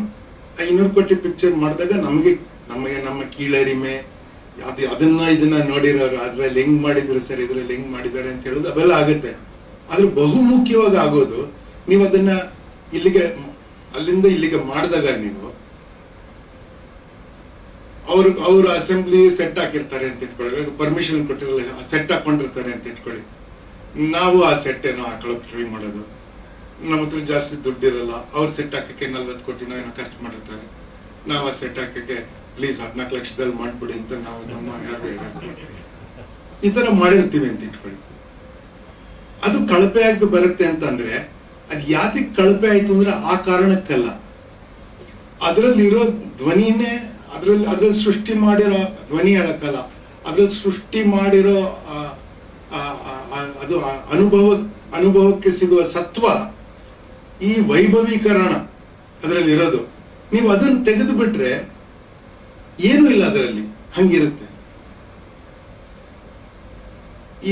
500 ಕೋಟಿ ಪಿಕ್ಚರ್ ಮಾಡಿದಾಗ ನಮಗೆ ನಮ್ಮ ಕೀಳರಿಮೆ ಇದನ್ನ ನೋಡಿರೋರು ಅದ್ರಲ್ಲಿ ಹೆಂಗ್ ಮಾಡಿದ್ರು ಸರ್, ಇದ್ರಲ್ಲಿ ಹೆಂಗ್ ಮಾಡಿದ್ದಾರೆ ಅಂತ ಹೇಳೋದು ಅವೆಲ್ಲ ಆಗುತ್ತೆ. ಆದ್ರೆ ಬಹುಮುಖ್ಯವಾಗಿ ಆಗೋದು ನೀವು ಅದನ್ನ ಅಲ್ಲಿಂದ ಇಲ್ಲಿಗೆ ಮಾಡಿದಾಗ ನೀವು ಅವ್ರು ಅಸೆಂಬ್ಲಿ ಸೆಟ್ ಹಾಕಿರ್ತಾರೆ ಅಂತ ಇಟ್ಕೊಳ್ಳಿ, ಪರ್ಮಿಷನ್ ಕೊಟ್ಟಿರಲ್ಲ, ಸೆಟ್ ಹಾಕೊಂಡಿರ್ತಾರೆ ಅಂತ ಇಟ್ಕೊಳ್ಳಿ. ನಾವು ಆ ಸೆಟ್ ಏನೋ ಹಾಕೊಳ್ಳೋಕೆ ಟ್ರೈ ಮಾಡೋದು, ನಮ್ಮ ಹತ್ರ ಜಾಸ್ತಿ ದುಡ್ಡಿರಲ್ಲ, ಅವ್ರು ಸೆಟ್ ಹಾಕಕ್ಕೆ 40 ಕೋಟಿನೋ ಏನೋ ಖರ್ಚು ಮಾಡಿರ್ತಾರೆ. ನಾವು ಆ ಸೆಟ್ ಹಾಕಕ್ಕೆ ಪ್ಲೀಸ್ 14 ಲಕ್ಷದಲ್ಲಿ ಮಾಡ್ಬಿಡಿ ಅಂತ ನಾವು ನಮ್ಮ ಯಾರು ಈ ತರ ಮಾಡಿರ್ತೀವಿ ಅಂತ ಇಟ್ಕೊಳ್ಳಿ. ಅದು ಕಳಪೆಯಾಗಿ ಬರುತ್ತೆ ಅಂತಂದ್ರೆ ಅದ್ ಯಾತಕ್ಕೆ ಕಳಪೆ ಆಯ್ತು ಅಂದ್ರೆ ಆ ಕಾರಣಕ್ಕಲ್ಲ, ಅದ್ರಲ್ಲಿರೋ ಧ್ವನಿನೇ ಅದ್ರಲ್ಲಿ ಸೃಷ್ಟಿ ಮಾಡಿರೋ ಧ್ವನಿ ಹೇಳಕ್ಕಲ್ಲ, ಅದ್ರಲ್ಲಿ ಸೃಷ್ಟಿ ಮಾಡಿರೋ ಅದು ಅನುಭವಕ್ಕೆ ಸಿಗುವ ಸತ್ವ, ಈ ವೈಭವೀಕರಣ ಅದರಲ್ಲಿ ಇರೋದು. ನೀವು ಅದನ್ನು ತೆಗೆದು ಬಿಟ್ರೆ ಏನೂ ಇಲ್ಲ ಅದರಲ್ಲಿ, ಹಂಗಿರುತ್ತೆ.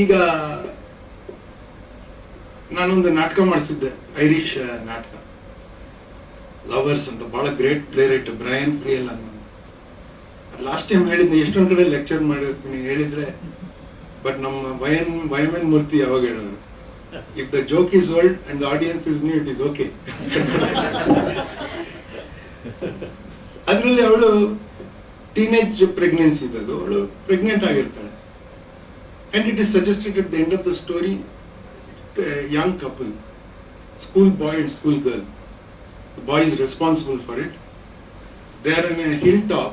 ಈಗ ನಾನೊಂದು ನಾಟಕ ಮಾಡಿಸಿದ್ದೆ, ಐರಿಷ್ ನಾಟಕ, ಲವರ್ಸ್ ಅಂತ, ಬಹಳ ಗ್ರೇಟ್ ಪ್ಲೇ ರೈಟ್ ಬ್ರಯನ್ ಫ್ರಿಯಲ್ ಅನ್ನೋ. ಲಾಸ್ಟ್ ಟೈಮ್ ಹೇಳಿದ್ದೆ, ಎಷ್ಟೊಂದ್ ಕಡೆ ಲೆಕ್ಚರ್ ಮಾಡಿರ್ತೀನಿ ಹೇಳಿದ್ರೆ, ಬಟ್ ನಮ್ಮ ವಯಮನ್ ಮೂರ್ತಿ ಯಾವಾಗ ಹೇಳೋರು, if the joke is old and the audience is new it is okay. ಅದರಲ್ಲಿ ಅವಳು ಟೀನೇಜ್ ಪ್ರೆಗ್ನೆನ್ಸಿ ಇದ್ದದು, ಅವಳು ಪ್ರೆಗ್ನೆಂಟ್ ಆಗಿರ್ತಾಳೆ. And it is suggested at the end of the story, young couple school boy and school girl. The boy is responsible for it. They are in a hilltop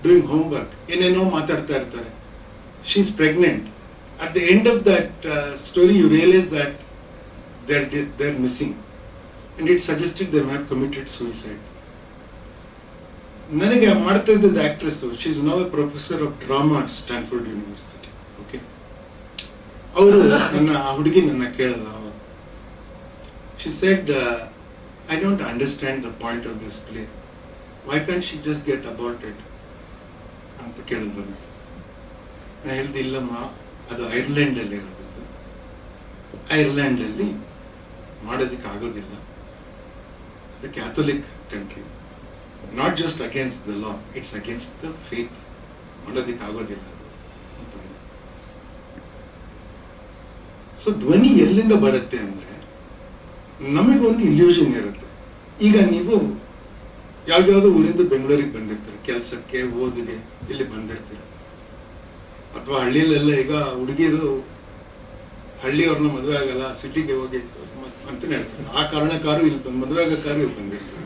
doing homework. ಏನೇನೋ ಮಾತಾಡ್ತಾ ಇರ್ತಾರೆ. She's pregnant. At the end of that story, you realize that they're missing. And it suggested they have committed suicide. ನನಗೆ ಮಾಡ್ತಾ ಇದ್ದದ್ದು actress. She is now a professor of drama at Stanford University. Okay, ಅವರು ಆ ಹುಡುಗಿ ನನ್ನ ಕೇಳಲ್ಲ. She said, I don't understand the point of this play. Why can she just get aborted ಅಂತ ಕೇಳಿದ್ರು. ನಾನು ಹೇಳ್ದೆ, ಇಲ್ಲಮ್ಮ, ಅದು ಐರ್ಲೆಂಡಲ್ಲಿ ಇರೋದು. ಐರ್ಲೆಂಡಲ್ಲಿ ಮಾಡೋದಕ್ಕೆ ಆಗೋದಿಲ್ಲ. ಅದು Catholic country. Not just against the law, it's against the faith. ಮಾಡೋದಕ್ಕೆ ಆಗೋದಿಲ್ಲ ಅದು ಅಂತಂದ್ರೆ. ಸೊ ಧ್ವನಿ ಎಲ್ಲಿಂದ ಬರುತ್ತೆ ಅಂದ್ರೆ, ನಮಗೊಂದು ಇಲ್ಯೂಷನ್ ಇರುತ್ತೆ. ಈಗ ನೀವು ಯಾವ್ದಾವ್ದೋ ಊರಿಂದ ಬೆಂಗಳೂರಿಗೆ ಬಂದಿರ್ತೀರ, ಕೆಲಸಕ್ಕೆ, ಓದಿಗೆ, ಇಲ್ಲಿ ಬಂದಿರ್ತೀರ. ಅಥವಾ ಹಳ್ಳಿಲೆಲ್ಲ ಈಗ ಹುಡುಗಿರು ಹಳ್ಳಿಯವ್ರನ್ನ ಮದುವೆ ಆಗಲ್ಲ, ಸಿಟಿಗೆ ಹೋಗಿ ಅಂತಾನೆ ಹೇಳ್ತಾರೆ. ಆ ಕಾರಣಕ್ಕಾರು ಇಲ್ಲಿ ಮದುವೆ ಆಗಕ್ಕಾರು ಇಲ್ಲಿ ಬಂದಿರ್ತಾರೆ.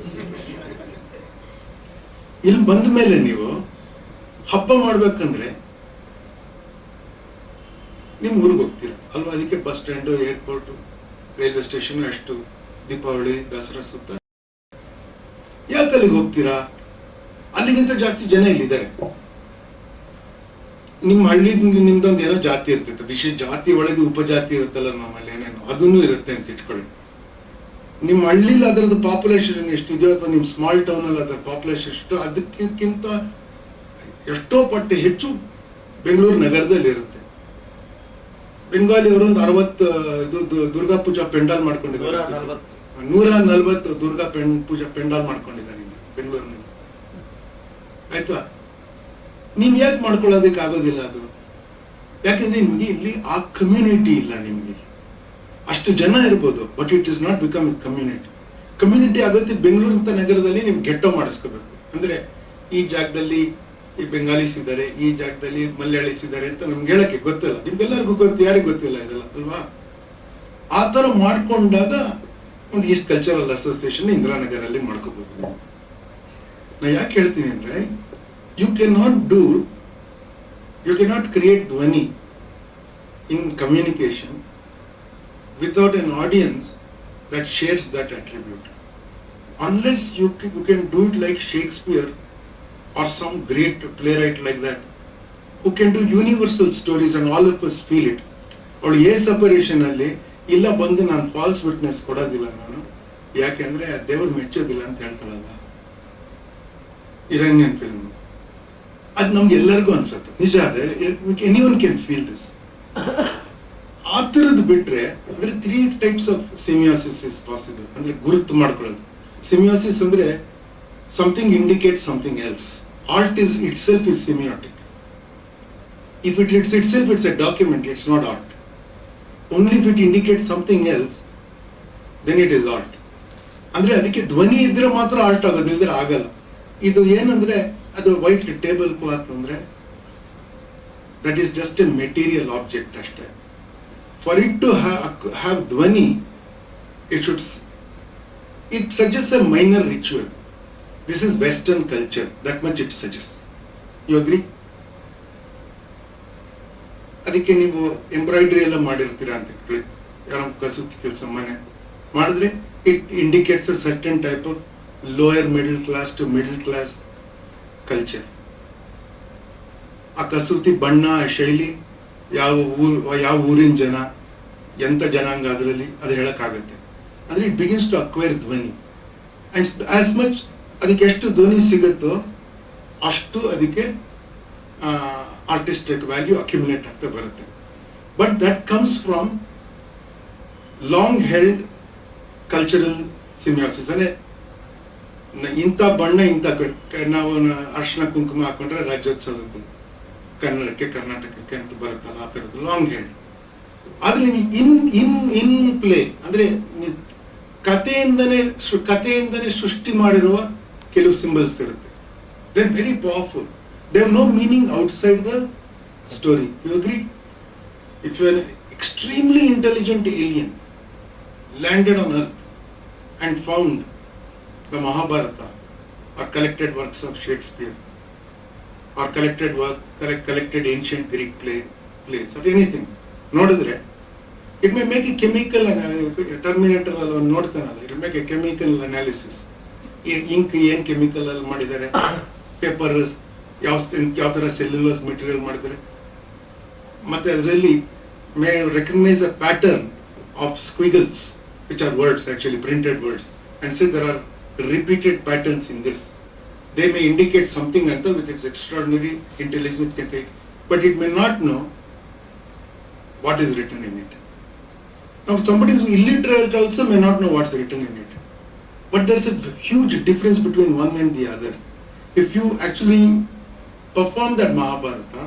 ಇಲ್ಲಿ ಬಂದ ಮೇಲೆ ನೀವು ಹಬ್ಬ ಮಾಡ್ಬೇಕಂದ್ರೆ ನಿಮ್ ಊರಿಗೆ ಹೋಗ್ತೀರ ಅಲ್ವಾ? ಅದಕ್ಕೆ bus stand, airport, railway station ಅಷ್ಟು ದೀಪಾವಳಿ, ದಸರಾ ಸುತ್ತ. ಯಾಕೆ ಅಲ್ಲಿಗೆ ಹೋಗ್ತೀರಾ? ಅಲ್ಲಿಗಿಂತ ಜಾಸ್ತಿ ಜನ ಇಲ್ಲಿದ್ದಾರೆ. ನಿಮ್ಮ ಹಳ್ಳಿ ನಿಮ್ದೊಂದು ಏನೋ ಜಾತಿ ಇರ್ತೈತೆ, ವಿಶೇಷ ಜಾತಿ ಒಳಗೆ ಉಪಜಾತಿ ಇರುತ್ತಲ್ಲ ನಮ್ಮಲ್ಲಿ, ಏನೇನೋ ಅದನ್ನು ಇರುತ್ತೆ ಅಂತ ಇಟ್ಕೊಳ್ಳಿ. ನಿಮ್ಮ ಹಳ್ಳಿಲಿ ಅದರದ್ದು ಪಾಪ್ಯುಲೇಷನ್ ಎಷ್ಟಿದೆಯೋ, ಅಥವಾ ನಿಮ್ಮ ಸ್ಮಾಲ್ ಟೌನ್ ಅಲ್ಲಿ ಅದರ ಪಾಪ್ಯುಲೇಷನ್ ಎಷ್ಟು, ಅದಕ್ಕಿಂತ ಎಷ್ಟೋ ಪಟ್ಟು ಹೆಚ್ಚು ಬೆಂಗಳೂರು ನಗರದಲ್ಲಿ ಇರುತ್ತೆ. ಬೆಂಗಾಲಿ ಅವರು ಒಂದು 60 ದುರ್ಗಾ ಪೂಜಾ ಪೆಂಡಾಲ್ ಮಾಡ್ಕೊಂಡಿದ್ದಾರೆ. 140 ದುರ್ಗಾ ಪೂಜಾ ಪೆಂಡಾಲ್ ಮಾಡ್ಕೊಂಡಿದ್ದಾರೆ ಬೆಂಗಳೂರಿನಲ್ಲಿ. ಆಯ್ತಾ? ನೀವ್ ಯಾಕೆ ಮಾಡ್ಕೊಳ್ಳೋದಕ್ಕೆ ಆಗೋದಿಲ್ಲ ಅದು? ಯಾಕಂದ್ರೆ ನಿಮ್ಗೆ ಇಲ್ಲಿ ಆ ಕಮ್ಯುನಿಟಿ ಇಲ್ಲ. ನಿಮ್ಗೆ ಅಷ್ಟು ಜನ ಇರ್ಬೋದು, but it is not become community. Community ಆಗುತ್ತೆ ಬೆಂಗಳೂರು ಅಂತ ನಗರದಲ್ಲಿ ನೀವು ಗೆಟ್ಟೋ ಮಾಡಿಸ್ಕೋಬೇಕು. ಅಂದ್ರೆ ಈ ಜಾಗದಲ್ಲಿ ಈ ಬೆಂಗಾಲಿಸ್ ಇದ್ದಾರೆ, ಈ ಜಾಗದಲ್ಲಿ ಮಲಯಾಳೀಸ್ ಇದ್ದಾರೆ ಅಂತ ನಮ್ಗೆ ಹೇಳಕ್ಕೆ ಗೊತ್ತಿಲ್ಲ. ನಿಮ್ಗೆಲ್ಲರಿಗೂ ಗೊತ್ತು, ಯಾರಿಗೂ ಗೊತ್ತಿಲ್ಲ ಇದೆಲ್ಲ ಅಲ್ವಾ? ಆ ತರ ಮಾಡ್ಕೊಂಡಾಗ ಒಂದು ಈಸ್ಟ್ ಕಲ್ಚರಲ್ ಅಸೋಸಿಯೇಷನ್ ಇಂದಿರಾನಗರಲ್ಲಿ ಮಾಡ್ಕೋಬಹುದು. ನಾ ಯಾಕೆ ಹೇಳ್ತೀನಿ ಅಂದ್ರೆ, you cannot create dhvani in communication without an audience that shares that attribute. Unless you can do it like Shakespeare or some great playwright like that, who can do universal stories and all of us feel it. ಅವಳು ಏ separation ಅಲ್ಲಿ ಇಲ್ಲ ಬಂದು ನಾನು falls witness ಕೊಡೋದಿಲ್ಲ, ನಾನು ಯಾಕೆಂದ್ರೆ ದೇವರು ಮೆಚ್ಚೋದಿಲ್ಲ ಅಂತ ಹೇಳ್ತಾಳಲ್ಲ ಇರಾನಿಯನ್ ಫಿಲ್ಮ್. ಅದು ನಮ್ಗೆ ಎಲ್ಲರಿಗೂ ಅನ್ಸುತ್ತೆ, ನಿಜ. ಅದೇ ಎನಿವನ್ ಕ್ಯಾನ್ ಫೀಲ್ ದಿಸ್. ಆ ಥರದ್ದು ಬಿಟ್ರೆ ಅಂದ್ರೆ 3 types ಆಫ್ ಸಿಮಿಯೋಸಿಸ್ ಇಸ್ ಪಾಸಿಬಲ್. ಅಂದ್ರೆ ಗುರುತು ಮಾಡ್ಕೊಳ್ಳೋದು. ಸಿಮಿಯೋಸಿಸ್ ಅಂದ್ರೆ something indicates something else. Art is itself is semiotic. If it is itself, it's a document, it's not art. Only if it indicates something else, then it is art. ಅಂದ್ರೆ ಅದಕ್ಕೆ ಧ್ವನಿ ಇದ್ರೆ ಮಾತ್ರ art ಆಗೋದು, ಇಲ್ದ್ರೆ ಆಗಲ್ಲ. ಇದು ಏನಂದ್ರೆ, ಅದು ವೈಟ್ ಟೇಬಲ್ ಕ್ಲಾತ್ ಅಂದ್ರೆ that is just A material object ಅಷ್ಟೇ. ಫಾರ್ ಇಟ್ ಟು ಹ್ಯಾವ್ ಧ್ವನಿ, it suggests a minor ritual. This is Western culture, that much it suggests. You agree? ಅದಕ್ಕೆ ನೀವು ಎಂಬ್ರಾಯ್ಡ್ರಿ ಎಲ್ಲ ಮಾಡಿರ್ತೀರಾ ಅಂತ ಹೇಳಿ, ಯಾರೋ ಕಸೂತಿ ಕೆಲಸ ಮನೆ ಮಾಡಿದ್ರೆ it indicates a certain type of lower middle class to middle class culture. ಆ ಕಸೂತಿ ಬಣ್ಣ, ಶೈಲಿ, ಯಾವ ಊರಿನ ಜನ, ಎಂತ ಜನಾಂಗ ಅದರಲ್ಲಿ ಅದು ಹೇಳಕ್ಕಾಗತ್ತೆ. ಅಂದ್ರೆ ಇಟ್ ಬಿಗಿನ್ಸ್ ಟು ಅಕ್ವೈರ್ ಧ್ವನಿ. ಅಂಡ್ ಆಸ್ ಮಚ್ ಅದಕ್ಕೆ ಎಷ್ಟು ಧ್ವನಿ ಸಿಗುತ್ತೋ ಅಷ್ಟು ಅದಕ್ಕೆ ಆರ್ಟಿಸ್ಟಿಕ್ ವ್ಯಾಲ್ಯೂ ಅಕ್ಯುಮುಲೇಟ್ ಆಗ್ತಾ ಬರುತ್ತೆ. But that comes from long held cultural semiosis. ಅಂದ್ರೆ ಇಂಥ ಬಣ್ಣ, ಇಂಥ ನಾವು ಅರ್ಶಿನ ಕುಂಕುಮ ಹಾಕೊಂಡ್ರೆ ರಾಜ್ಯೋತ್ಸವದ್ದು, ಕನ್ನಡಕ್ಕೆ ಕರ್ನಾಟಕಕ್ಕೆ ಅಂತ ಬರುತ್ತಲ್ಲ, ಆ ಥರದ್ದು ಲಾಂಗ್ ಹೆಲ್ಡ್. ಆದ್ರೆ ಇನ್ ಪ್ಲೇ ಅಂದ್ರೆ ಕಥೆಯಿಂದನೇ ಸೃಷ್ಟಿ ಮಾಡಿರುವ ಕೆಲವು ಸಿಂಬಲ್ಸ್ ಇರುತ್ತೆ. They are very powerful. They have no meaning outside the story. You agree? If you are extremely intelligent alien landed on earth and found the Mahabharata or collected works of Shakespeare or collected ancient Greek plays or anything, ನೋಡಿದ್ರೆ it may make a chemical Terminator ಅಲ್ಲಿ ನೋಡ್ತಾನಲ್ಲ, it will make a chemical analysis. Ink ಏನು chemical ಅಲ್ಲಿ ಮಾಡಿದ್ದಾರೆ, paper ಯಾವ ಥರ cellulose material ಮಾಡಿದ್ದಾರೆ, ಮತ್ತೆ ಅದರಲ್ಲಿ may recognise a pattern of squiggles which are words, actually printed words, and say there are repeated patterns in this. They may indicate something anta with its extraordinary intelligence, it can say it, but it may not know what is written in it. Now somebody who is illiterate also may not know what's written in it, but there's a huge difference between one and the other. If you actually perform that Mahabharata,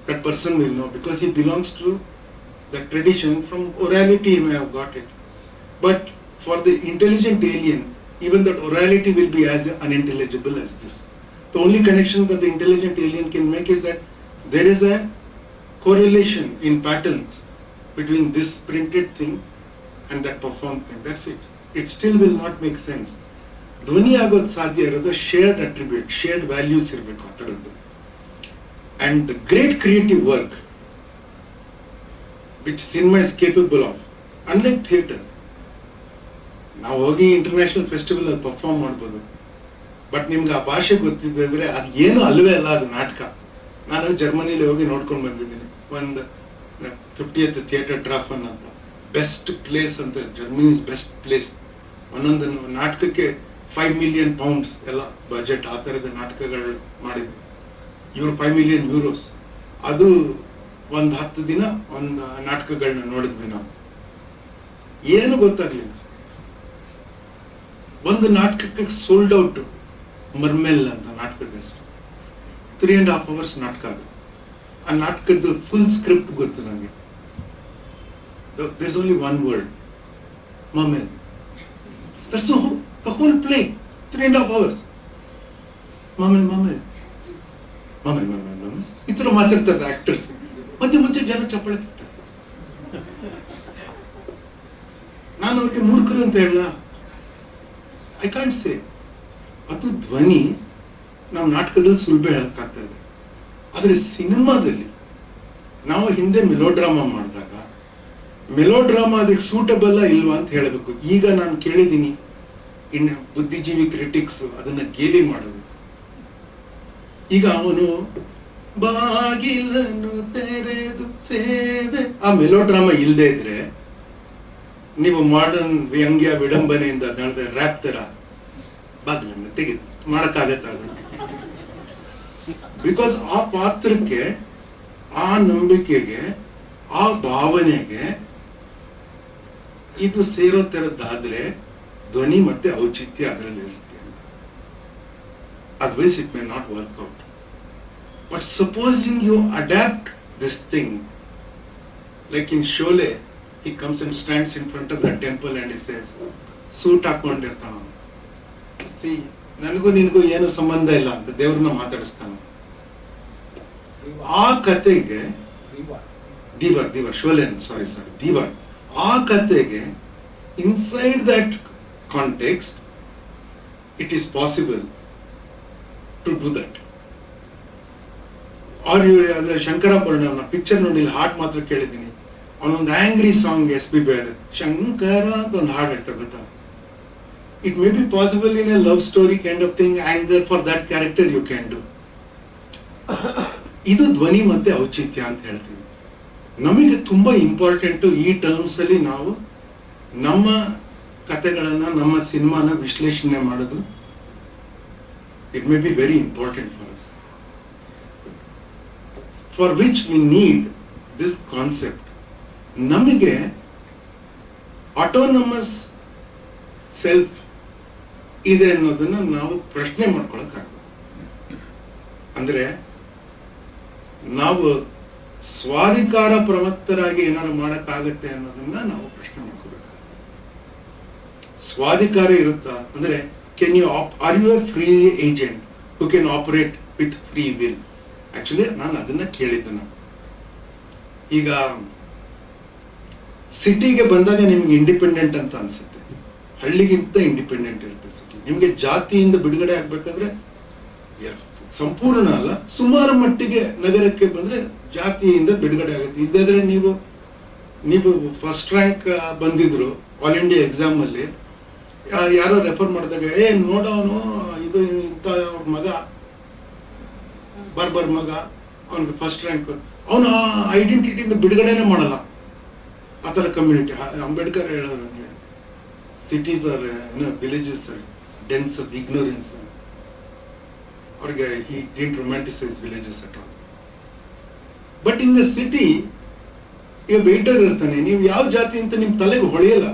that person will know, because he belongs to the tradition. From orality he may have got it, but for the intelligent alien, even that orality will be as unintelligible as this. The only connection that the intelligent alien can make is that there is a correlation in patterns between this printed thing and that performed thing. That's it. It still will not make sense. ಧ್ವನಿ ಆಗೋದು ಸಾಧ್ಯ ಇರೋದು ಶೇರ್ಡ್ attribute, ಶೇರ್ಡ್ values ಇರಬೇಕು ಆ ಥರದ್ದು. And the great creative work which cinema is capable of, unlike theatre, ನಾವು ಹೋಗಿ international festival ಅಲ್ಲಿ ಪರ್ಫಾರ್ಮ್ ಮಾಡ್ಬೋದು, ಬಟ್ ನಿಮ್ಗೆ ಆ ಭಾಷೆ ಗೊತ್ತಿದ್ದರೆ ಅದು ಏನು ಅಲ್ವೇ ಅಲ್ಲ, ಅದು ನಾಟಕ. ನಾನು ಜರ್ಮನಿಲಿ ಹೋಗಿ ನೋಡ್ಕೊಂಡು ಬಂದಿದ್ದೀನಿ, ಒಂದು 50th ಥಿಯೇಟರ್ ಡ್ರಾಫನ್ ಅಂತ, ಬೆಸ್ಟ್ ಪ್ಲೇಸ್ ಅಂತ, ಜರ್ಮನೀಸ್ ಬೆಸ್ಟ್ ಪ್ಲೇಸ್. ಒಂದೊಂದು ನಾಟಕಕ್ಕೆ 5 million pounds ಎಲ್ಲ ಬಜೆಟ್, ಆ ಥರದ ನಾಟಕಗಳು ಮಾಡಿದ್ರು. ಇವರು 5 million euros. ಅದು ಒಂದು 10 ದಿನ ಒಂದು ನಾಟಕಗಳನ್ನ ನೋಡಿದ್ವಿ ನಾವು. ಏನು ಗೊತ್ತಾಗ್ಲಿಲ್ಲ. ಒಂದು ನಾಟಕಕ್ಕೆ ಸೋಲ್ಡ್ ಔಟ್, ಮರ್ಮೆಲ್ ಅಂತ ನಾಟಕದ ಹೆಸರು, 3.5 hours ನಾಟಕ. ಅದು ಆ ನಾಟಕದ ಫುಲ್ ಸ್ಕ್ರಿಪ್ಟ್ ಗೊತ್ತು ನನಗೆ. there's only one word, ಮರ್ಮೆಲ್. that's the whole play, 3.5 hours. ಮರ್ಮೆಲ್ ಮರ್ಮೆಲ್ ಮರ್ಮೆಲ್ ಮರ್ಮೆಲ್ ಮರ್ಮೆಲ್ ಈ ಥರ ಮಾತಾಡ್ತಾರೆ ಆಕ್ಟರ್ಸ್. ಮಧ್ಯೆ ಜನ ಚಪ್ಪಳೆ ತಿಂತಾರೆ. ನಾನು ಅವ್ರಿಗೆ ಮೂರ್ಖರು ಅಂತ ಹೇಳ, ಐ ಕಾಂಟ್ ಸೇ. ಅದು ಧ್ವನಿ ನಾವು ನಾಟಕದಲ್ಲಿ ಸುಲಭ ಹೇಳಕ್ಕಾಗ್ತಾ ಇದೆ, ಆದರೆ ಸಿನಿಮಾದಲ್ಲಿ ನಾವು ಹಿಂದೆ ಮೆಲೋಡ್ರಾಮಾ ಮಾಡಿದಾಗ ಮೆಲೋಡ್ರಾಮಾ ಅದಕ್ಕೆ ಸೂಟಬಲ್ ಇಲ್ವಾ ಅಂತ ಹೇಳಬೇಕು. ಈಗ ನಾನು ಕೇಳಿದ್ದೀನಿ, ಇನ್ನು ಬುದ್ಧಿಜೀವಿ ಕ್ರಿಟಿಕ್ಸ್ ಅದನ್ನ ಗೇಲಿ ಮಾಡೋದು. ಈಗ ಅವನು ಬಾಗಿಲನ್ನು ತೆರೆದು ಸೇವೆ, ಆ ಮೆಲೋಡ್ರಾಮಾ ಇಲ್ಲದೆ ಇದ್ರೆ ನೀವು ಮಾಡರ್ನ್ ವ್ಯಂಗ್ಯ ವಿಡಂಬನೆಯಿಂದ ನಡೆದ ರ್ಯಾಪ್ ತರ ಬಾಗಿಲನ್ನು ತೆಗೆದು ಮಾಡಕ್ಕಾಗತ್ತ ಅದನ್ನ? ಬಿಕಾಸ್ ಆ ಪಾತ್ರಕ್ಕೆ, ಆ ನಂಬಿಕೆಗೆ, ಆ ಭಾವನೆಗೆ ಇದು ಸೇರೋ ತರದ್ದಾದ್ರೆ ಧ್ವನಿ ಮತ್ತೆ ಔಚಿತ್ಯ ಅದರಲ್ಲಿ ಇರುತ್ತೆ ಅಂತ. Otherwise it may not work out. But supposing you adapt this thing, like in Sholay, he comes and stands in front of the temple and he says, suit ಹಾಕೊಂಡಿರ್ತಾನ, ಸಿ ನನಗೂ ನಿನಗೂ ಏನು ಸಂಬಂಧ ಇಲ್ಲ ಅಂತ ದೇವ್ರನ್ನ ಮಾತಾಡಿಸ್ತಾನ. ಆ ಕತೆಗೆ ದೀವಾರ್ ಶೋಲೆ, ದೀವಾರ್, ಆ ಕತೆಗೆ inside that context it is possible to do that. Are you Shankarabharanam picture ನೋಡಿ, ಹಾಟ್ ಮಾತ್ರ ಕೇಳಿದ್ದೀನಿ. ಅವನೊಂದು ಆಂಗ್ರಿ ಸಾಂಗ್ SPB ಶಂಕರ ಅಂತ ಒಂದು ಹಾಡು ಹೇಳ್ತಾರೆ ಗೊತ್ತಾ. It may be possible in a love story kind of thing, anger for that character you can do. ಇದು ಧ್ವನಿ ಮತ್ತೆ ಔಚಿತ್ಯ ಅಂತ ಹೇಳ್ತೀವಿ. ನಮಗೆ ತುಂಬಾ ಇಂಪಾರ್ಟೆಂಟು ಈ ಟರ್ಮ್ಸ್ ಅಲ್ಲಿ ನಾವು ನಮ್ಮ ಕಥೆಗಳನ್ನ, ನಮ್ಮ ಸಿನಿಮಾನ ವಿಶ್ಲೇಷಣೆ ಮಾಡೋದು. It may be very important for us, for which we need this concept. ನಮಗೆ ಆಟೋನಮಸ್ ಸೆಲ್ಫ್ ಇದೆ ಅನ್ನೋದನ್ನ ನಾವು ಪ್ರಶ್ನೆ ಮಾಡ್ಕೊಳಕ್ಕಾಗ, ಅಂದ್ರೆ ನಾವು ಸ್ವಾಧಿಕಾರ ಪ್ರವಕ್ತರಾಗಿ ಏನಾದ್ರು ಮಾಡಕ್ಕಾಗತ್ತೆ ಅನ್ನೋದನ್ನ ನಾವು ಪ್ರಶ್ನೆ ಮಾಡ್ಕೋಬೇಕು. ಸ್ವಾಧಿಕಾರ ಇರುತ್ತಾ ಅಂದ್ರೆ, are you a free agent who can operate with free will? Actually ನಾನು ಅದನ್ನ ಕೇಳಿದ್ದೆ. ಈಗ ಸಿಟಿಗೆ ಬಂದಾಗ ನಿಮ್ಗೆ ಇಂಡಿಪೆಂಡೆಂಟ್ ಅಂತ ಅನ್ಸುತ್ತೆ, ಹಳ್ಳಿಗಿಂತ ಇಂಡಿಪೆಂಡೆಂಟ್ ಇರುತ್ತೆ ಸಿಟಿ. ನಿಮಗೆ ಜಾತಿಯಿಂದ ಬಿಡುಗಡೆ ಆಗ್ಬೇಕಾದ್ರೆ ಸಂಪೂರ್ಣ ಅಲ್ಲ, ಸುಮಾರು ಮಟ್ಟಿಗೆ ನಗರಕ್ಕೆ ಬಂದ್ರೆ ಜಾತಿಯಿಂದ ಬಿಡುಗಡೆ ಆಗುತ್ತೆ. ಇದ್ದಾದ್ರೆ ನೀವು ಫಸ್ಟ್ ರ್ಯಾಂಕ್ ಬಂದಿದ್ರು ಆಲ್ ಇಂಡಿಯಾ ಎಕ್ಸಾಮ್ ಅಲ್ಲಿ, ಯಾರೋ ರೆಫರ್ ಮಾಡಿದಾಗ ನೋಡವನು ಇದು ಇಂಥ ಮಗ ಬರ್ಬರ್ ಮಗ, ಅವನಿಗೆ ಫಸ್ಟ್ ರ್ಯಾಂಕ್, ಅವನು ಆ ಐಡೆಂಟಿಟಿಯಿಂದ ಬಿಡುಗಡೆನೇ ಮಾಡಲ್ಲ. ಆ ಥರ ಕಮ್ಯುನಿಟಿ. ಅಂಬೇಡ್ಕರ್ ಹೇಳೋದು cities are villages are dens of ignorance. ಅವ್ರಿಗೆ he didn't romanticise villages at all. But in the city ಈಗ ವೇಟರ್ ಇರ್ತಾನೆ, ನೀವು ಯಾವ ಜಾತಿ ಅಂತ ನಿಮ್ ತಲೆಗೆ ಹೊಳೆಯಲ್ಲ.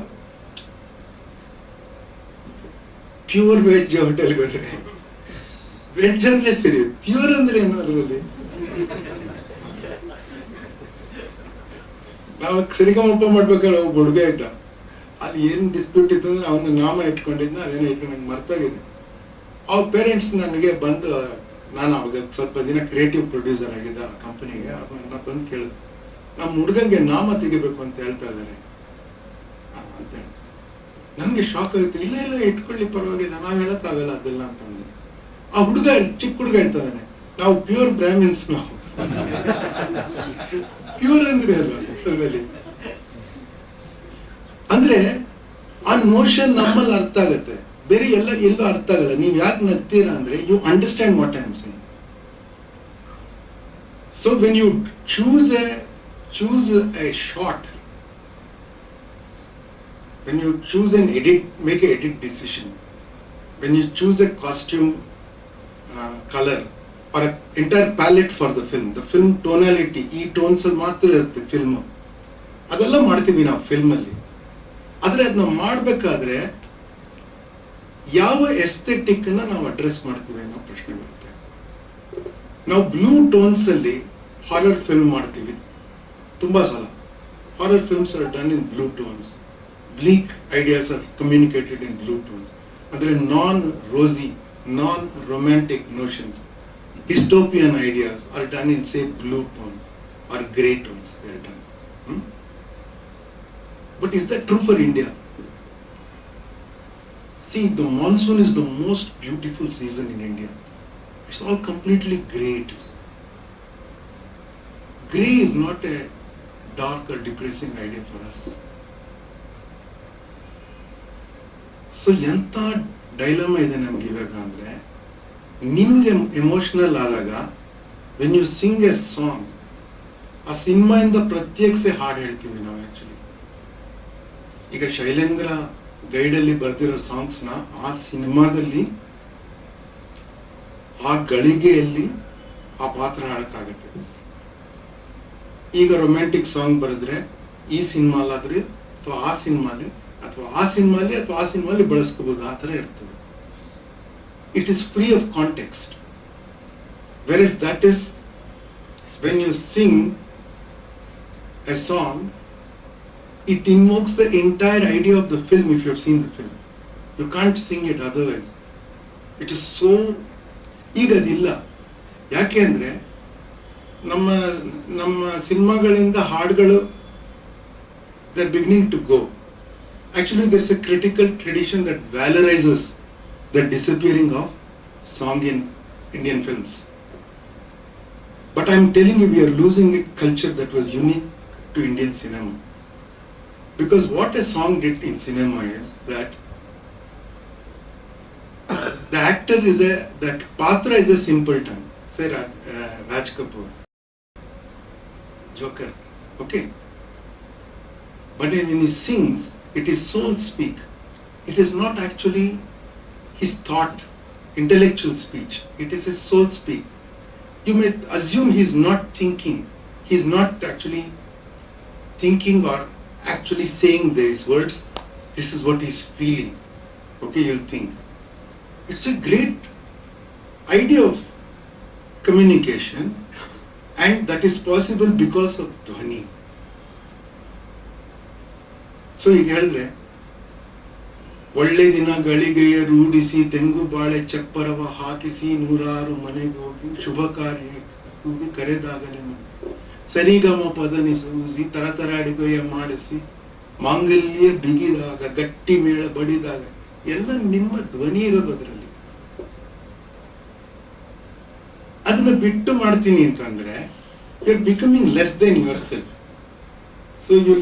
ಪ್ಯೂರ್ ವೆಜ್ ಹೋಟೆಲ್ಗೆ ಹೋದ್ರೆ ವೆಜ್ ಅಂದ್ರೆ ಸರಿ, ಪ್ಯೂರ್ ಅಂದ್ರೆ ಏನು ಅದರಲ್ಲಿ? ನಾವು ಸರಿಗಮಪ್ಪ ಮಾಡ್ಬೇಕಾದ್ರೆ ಒಬ್ಬ ಹುಡುಗ ಇದ್ದ, ಅಲ್ಲಿ ಏನ್ ಡಿಸ್ಪ್ಯೂಟ್ ಇತ್ತು ಅಂದ್ರೆ ಅವನ ನಾಮ ಇಟ್ಕೊಂಡಿದ್ನ, ಅದೇನೋ ಇಟ್ಕೊಂಡು ನಂಗೆ ಮರ್ತಾಗಿದೆ. ಅವ್ರ ಪೇರೆಂಟ್ಸ್ ನನಗೆ ಬಂದು, ನಾನು ಅವಾಗ ಸ್ವಲ್ಪ ದಿನ ಕ್ರಿಯೇಟಿವ್ ಪ್ರೊಡ್ಯೂಸರ್ ಆಗಿದ್ದ ಆ ಕಂಪನಿಗೆ, ಅವ್ರನ್ನ ಬಂದು ಕೇಳಿದೆ, ನಮ್ಮ ಹುಡುಗಂಗೆ ನಾಮ ತೆಗಿಬೇಕು ಅಂತ ಹೇಳ್ತಾ ಇದ್ದಾರೆ ಅಂತ ಹೇಳಿ. ನನ್ಗೆ ಶಾಕ್ ಆಗುತ್ತೆ. ಇಲ್ಲ ಇಟ್ಕೊಳ್ಳಿ ಪರವಾಗಿಲ್ಲ, ನಾವು ಹೇಳಕ್ಕಾಗಲ್ಲ ಅದೆಲ್ಲ ಅಂತಂದ್ರೆ. ಆ ಹುಡುಗ ಚಿಕ್ಕ ಹುಡುಗ ಹೇಳ್ತಾ ಇದ್ದಾನೆ, ನಾವು ಪ್ಯೂರ್ ಬ್ರಾಹ್ಮಿನ್ಸ್, ನಾವು ಪ್ಯೂರ್ ಅಂದ್ರೆ ಅಲ್ಲ ಅದ್ರಲ್ಲಿ. ಅಂದ್ರೆ ಆ ನೋಷನ್ ನಮ್ಮಲ್ಲಿ ಅರ್ಥ ಆಗತ್ತೆ, ಬೇರೆ ಎಲ್ಲೂ ಅರ್ಥ ಆಗಲ್ಲ. ನೀವು ಯಾಕೆ ನಗ್ತೀರಾ ಅಂದ್ರೆ you understand what I am saying. So when you choose a shot, when you choose an edit, make an edit decision, when you choose a costume color or an entire palette for the film tonality, ಈ tones ಅಲ್ಲಿ ಮಾತ್ರ ಇರುತ್ತೆ film, ಅದೆಲ್ಲ ಮಾಡ್ತೀವಿ ನಾವು film ಅಲ್ಲಿ. ಆದ್ರೆ ಅದನ್ನ ಮಾಡ್ಬೇಕಾದ್ರೆ ಯಾವ ಎಸ್ಥೆಟಿಕ್ ಅನ್ನ ನಾವು ಅಡ್ರೆಸ್ ಮಾಡ್ತೀವಿ ಅನ್ನೋ ಪ್ರಶ್ನೆ ಬರುತ್ತೆ. ನಾವು ಬ್ಲೂ ಟೋನ್ಸ್ ಅಲ್ಲಿ ಹಾರರ್ ಫಿಲ್ಮ್ ಮಾಡ್ತೀವಿ ತುಂಬಾ ಸಲ. Horror films are done in blue tones. Bleak ideas are communicated in blue tones. ಅಂದ್ರೆ non rosy, non romantic notions, dystopian ideas are done in say blue tones or grey tones. They are done. But is that true for India? See, the monsoon is the most beautiful season in India. It's all completely grey. Grey is not a dark or depressing idea for us. So yanta dilemma ide namge ivaga andre, ನಿಮಗೆ emotional ಆದಾಗ when you sing a song, ಆ ಸಿನಿಮಾಯಿಂದ ಪ್ರತ್ಯೇಕಿಸಿ ಹಾಡು ಹೇಳ್ತೀವಿ ನಾವು actually. ಈಗ ಶೈಲೇಂದ್ರ ಗೈಡಲ್ಲಿ ಬರ್ದಿರೋ ಸಾಂಗ್ಸ್ನ ಆ ಸಿನಿಮಾದಲ್ಲಿ ಆ ಗಳಿಗೆಯಲ್ಲಿ ಆ ಪಾತ್ರ ಹಾಡಕ್ಕಾಗತ್ತೆ. ಈಗ ರೊಮ್ಯಾಂಟಿಕ್ ಸಾಂಗ್ ಬರೆದ್ರೆ ಈ ಸಿನಿಮಾಲಾದ್ರೆ ಅಥವಾ ಆ ಸಿನಿಮಾಲಿ ಅಥವಾ ಆ ಸಿನಿಮಾಲಿ ಅಥವಾ ಆ ಸಿನಿಮಾಲಿ ಬಳಸ್ಕೋಬಹುದು, ಆ ಥರ ಇರ್ತದೆ. It is free of context. Whereas that is when you sing a song, it invokes the entire idea of the film if you have seen the film. You can't sing it otherwise. It is so ಈಗದಿಲ್ಲ. ಯಾಕೆ ಅಂದ್ರೆ ನಮ್ಮ ಸಿನಿಮಾಗಳಿಂದ ಹಾಡುಗಳು they are beginning to go. Actually there is a critical tradition that valorizes the disappearing of song in Indian films. But I am telling you, we are losing a culture that was unique to Indian cinema. Because what a song did in cinema is that the actor the patra is a simpleton. Say Raj Kapoor, Joker, okay? But when he sings, it is soul speak. It is not actually his thought, intellectual speech. It is his soul speak. You may assume he is not thinking. He is not actually thinking or actually saying these words. This is what he is feeling. Okay, you'll think. It's a great idea of communication, and that is possible because of dhwani. So you ಹೇಳಿದ್ರೆ ಒಳ್ಳೆ ದಿನಗಳಿಗೆಯ ರೂಢಿಸಿ ತೆಂಗು ಬಾಳೆ ಚಪ್ಪರವ ಹಾಕಿಸಿ ನೂರಾರು ಮನೆಗೋಗಿ ಶುಭ ಕಾರ್ಯ ಕೂಗಿ ಕರೆದಾಗಲೇ ಸರಿಗಮ ಪದನಿಸೂಸಿ ತರತರ ಅಡಿಗೆಯ ಮಾಡಿಸಿ ಮಾಂಗಲ್ಯ ಬಿಗಿದಾಗ, ಗಟ್ಟಿ ಮೇಳ ಬಡಿದಾಗ ಎಲ್ಲ ನಿಮ್ಮ ಧ್ವನಿ ಇರೋದು ಅದರಲ್ಲಿ. ಅದನ್ನ ಬಿಟ್ಟು ಮಾಡ್ತೀನಿ ಅಂತಂದ್ರೆ you are becoming less than yourself. So you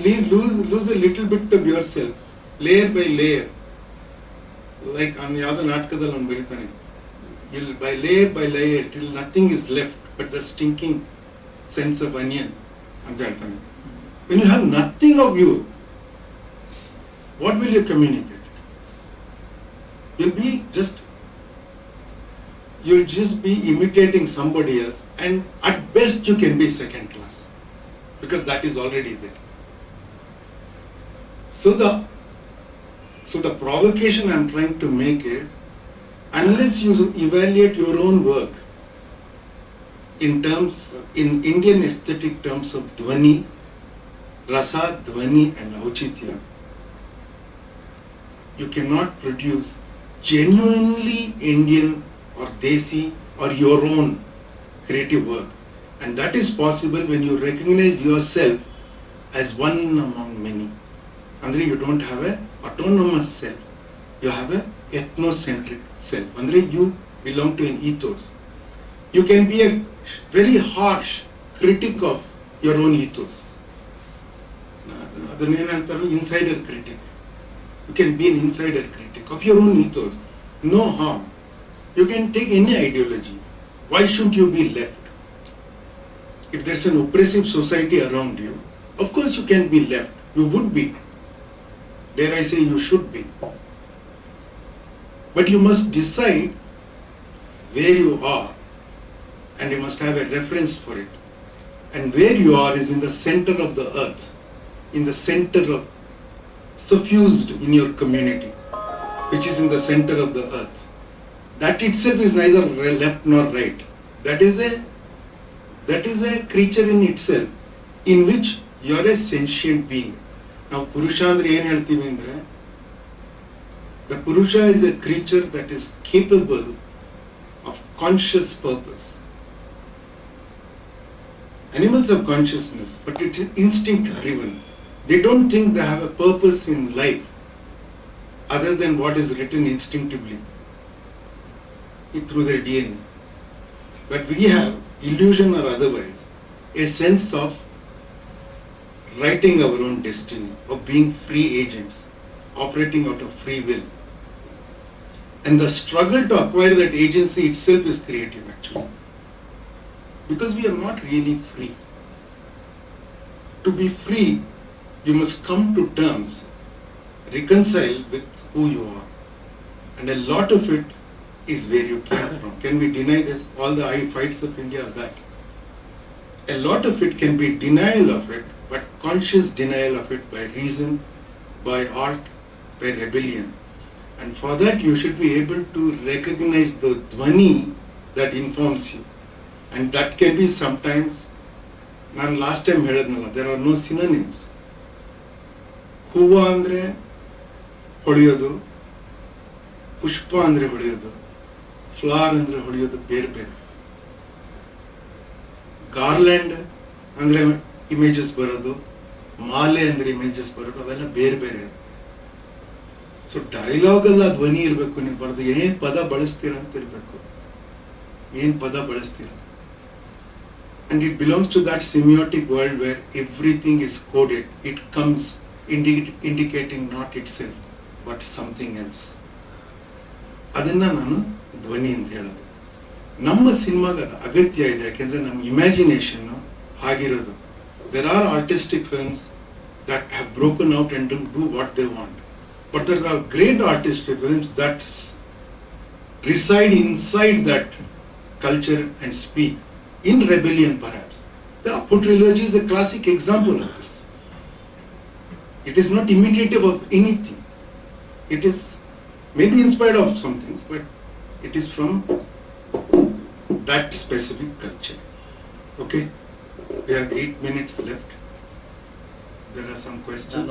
lose a little bit of yourself, layer by layer. Like ಯಾವ್ದೋ ನಾಟಕದಲ್ಲಿ ಅವ್ನು ಬರೀತಾನೆ, by layer till nothing is left but the stinking sense of onion ಅಂತ ಹೇಳ್ತಾನೆ. When you have nothing of you, what will you communicate? You'll just be imitating somebody else, and at best you can be second class because that is already there. So the provocation I'm trying to make is, unless you evaluate your own work in Indian aesthetic terms of dhvani, rasa, dhvani and auchitya, you cannot produce genuinely Indian or desi or your own creative work. And that is possible when you recognize yourself as one among many. Andre, you don't have a autonomous self, you have a ethnocentric self. Andre, you belong to an ethos. You can be a very harsh critic of your own ethos. Insider critic. You can be an insider critic of your own ethos. No harm. You can take any ideology. Why should you be left? If there's an oppressive society around you, of course you can be left. You would be. Dare I say, you should be. But you must decide where you are, and you must have a reference for it. And where you are is in the center of the earth, in the center of, suffused in your community, which is in the center of the earth. That itself is neither left nor right. That is a creature in itself, in which you are a sentient being. Now, Purusha andre ಏನು ಹೇಳ್ತೀವಿ ಅಂದ್ರೆ, the Purusha is a creature that is capable of conscious purpose. Animals have consciousness, but it is instinct driven. They don't think they have a purpose in life other than what is written instinctively through their DNA. But we have, illusion or otherwise, a sense of writing our own destiny, of being free agents, operating out of free will. And the struggle to acquire that agency itself is creative, actually. Because we are not really free. To be free, you must come to terms, reconcile with who you are. And a lot of it is where you came from. Can we deny this? All the fights of India are that. A lot of it can be denial of it, but conscious denial of it by reason, by art, by rebellion. And for that you should be able to recognize the dhvani that informs you. And that can be sometimes, ನಾನು last time ಹೇಳಿದ್ನಲ್ಲ, there are no synonyms. ಹೂವ ಅಂದರೆ ಹೊಳೆಯೋದು, ಪುಷ್ಪ ಅಂದರೆ ಹೊಳೆಯೋದು, flower ಅಂದರೆ ಹೊಳೆಯೋದು ಬೇರೆ ಬೇರೆ. Garland ಅಂದರೆ images ಬರೋದು, ಮಾಲೆ ಅಂದರೆ ಇಮೇಜಸ್ ಬರೋದು, ಅವೆಲ್ಲ ಬೇರೆ ಬೇರೆ ಇರುತ್ತೆ. ಸೊ ಡೈಲಾಗ್ ಅಲ್ಲ ಧ್ವನಿ ಇರಬೇಕು. ನೀವು ಬರೋದು ಏನ್ ಪದ ಬಳಸ್ತೀರಾ ಅಂತ ಇರಬೇಕು, ಏನ್ ಪದ ಬಳಸ್ತೀರಾ. And it belongs to that semiotic world where everything is coded. It comes indicating not itself but something else. ಅದನ್ನ ನಾನು ಧ್ವನಿ ಅಂತ ಹೇಳೋದು. ನಮ್ಮ ಸಿನಿಮಾಗ ಅಗತ್ಯ ಇದೆ, ಯಾಕೆಂದ್ರೆ ನಮ್ಮ imagination ಹಾಗಿರೋದು. There are artistic films that have broken out and do what they want. But there are great artistic films that reside inside that culture and speak in rebellion, perhaps. The Appu trilogy is a classic example of this. It is not imitative of anything. It is maybe inspired of some things, but it is from that specific culture. Okay? We have 8 minutes left. There are some questions.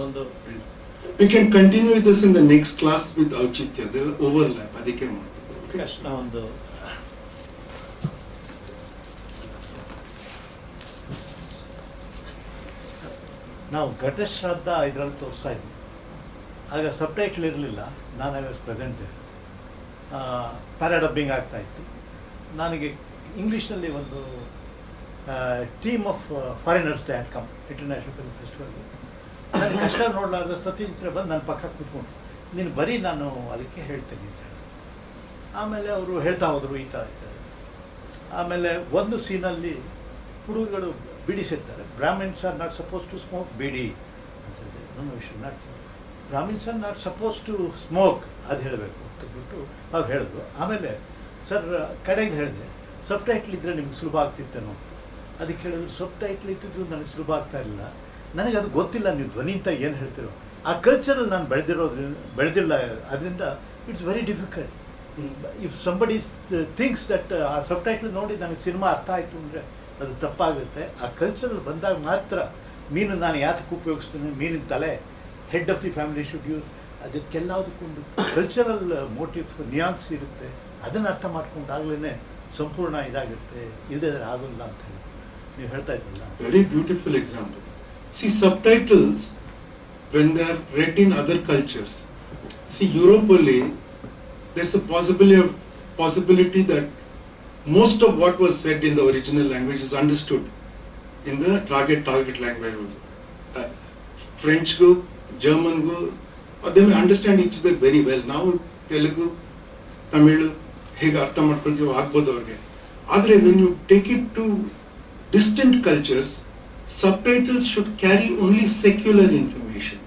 We can continue this in the next class with Auchitya. There is overlap. Adike ಮಾಡ್ತೀವಿ. Okay? ಪ್ರಶ್ನ ಒಂದು ನಾವು ಘಟಶ್ರಾದ್ದ ಇದರಲ್ಲಿ ತೋರಿಸ್ತಾ ಇದ್ವಿ. ಆಗ subtitle ಇರಲಿಲ್ಲ, ನಾನು ಐ ವಾಸ್ ಪ್ರೆಸೆಂಟ್. ಪ್ಯಾರಾಡಬ್ಬಿಂಗ್ ಆಗ್ತಾಯಿತ್ತು. ನನಗೆ ಇಂಗ್ಲೀಷ್ನಲ್ಲಿ ಒಂದು team of foreigners they had come international film ಫೆಸ್ಟಿವಲ್ಗೆ. ನನಗೆ ಕಷ್ಟ ನೋಡಲಾರ್ದ ಸತ್ಯಜಿತ್ರ ಬಂದು ನನ್ನ ಪಕ್ಕ ಕೂತ್ಕೊಂಡು, ನೀನು ಬರೀ ನಾನು ಅದಕ್ಕೆ ಹೇಳ್ತೇನೆ ಅಂತ ಹೇಳಿ. ಆಮೇಲೆ ಅವರು ಹೇಳ್ತಾ ಹೋದರು ಈ ಥರ ಇದ್ದಾರೆ. ಆಮೇಲೆ ಒಂದು ಸೀನಲ್ಲಿ ಹುಡುಗರು ಬಿಡಿ ಸೇರ್ತಾರೆ. Brahmins are not suppose to smoke beedi ಅಂತ ಹೇಳಿದೆ. No we should not, Brahmins are not suppose to smoke ಅದು ಹೇಳಬೇಕು ಅಂತ ಬಿಟ್ಟು ಅವ್ರು ಹೇಳಿದ್ರು. ಆಮೇಲೆ ಸರ್ ಕಡೆಗೆ ಹೇಳಿದೆ, ಸಬ್ ಟೈಟ್ಲ್ ಇದ್ದರೆ ನಿಮ್ಗೆ ಸುಲಭ ಆಗ್ತಿತ್ತೇನೋ. ಅದಕ್ಕೆ ಹೇಳಿದ್ರು ಸಬ್ ಟೈಟ್ಲ್ ಇಟ್ಟಿದ್ದು ನನಗೆ ಸುಲಭ ಆಗ್ತಾ ಇಲ್ಲ, ನನಗೆ ಅದು ಗೊತ್ತಿಲ್ಲ ನೀವು ಧ್ವನಿ ಅಂತ ಏನು ಹೇಳ್ತಿರೋ. ಆ ಕಲ್ಚರಲ್ಲಿ ನಾನು ಬೆಳೆದಿಲ್ಲ, ಅದರಿಂದ it's very difficult. If somebody thinks that ಆ ಸಬ್ ಟೈಟ್ಲ್ ನೋಡಿ ನನಗೆ ಸಿನಿಮಾ ಅರ್ಥ ಆಯಿತು ಅಂದರೆ ಅದು ತಪ್ಪಾಗುತ್ತೆ. ಆ ಕಲ್ಚರಲ್ಲಿ ಬಂದಾಗ ಮಾತ್ರ ಮೀನು ನಾನು ಯಾತಕ್ಕೆ ಉಪಯೋಗಿಸ್ತೀನಿ, ಮೀನಿನ ತಲೆ head of the family should use, ಅದಕ್ಕೆಲ್ಲದಕ್ಕೊಂದು ಕಲ್ಚರಲ್ ಮೋಟಿವ್ ನಿಯಾನ್ಸ್ ಇರುತ್ತೆ. ಅದನ್ನು ಅರ್ಥ ಮಾಡ್ಕೊಂಡಾಗಲೇ ಸಂಪೂರ್ಣ ಇದಾಗುತ್ತೆ, ಇಲ್ಲದೇ ಆಗೋಲ್ಲ ಅಂತ ಹೇಳಿ ನೀವು ಹೇಳ್ತಾ ಇದ್ರಲ್ಲ. Very beautiful example. C subtitles when they are read in other cultures. See, Europeally, there's a possibility that most of what was said in the original language is understood in the target language also. French go, German go, they may understand each other very well. Now Telugu, Tamil, hege artha ಮಾಡ್ಕೊಳ್ತೀವಿ ಆಗ್ಬೋದು ಅವ್ರಿಗೆ. ಆದರೆ when you take it to distant cultures, subtitles should carry only secular information.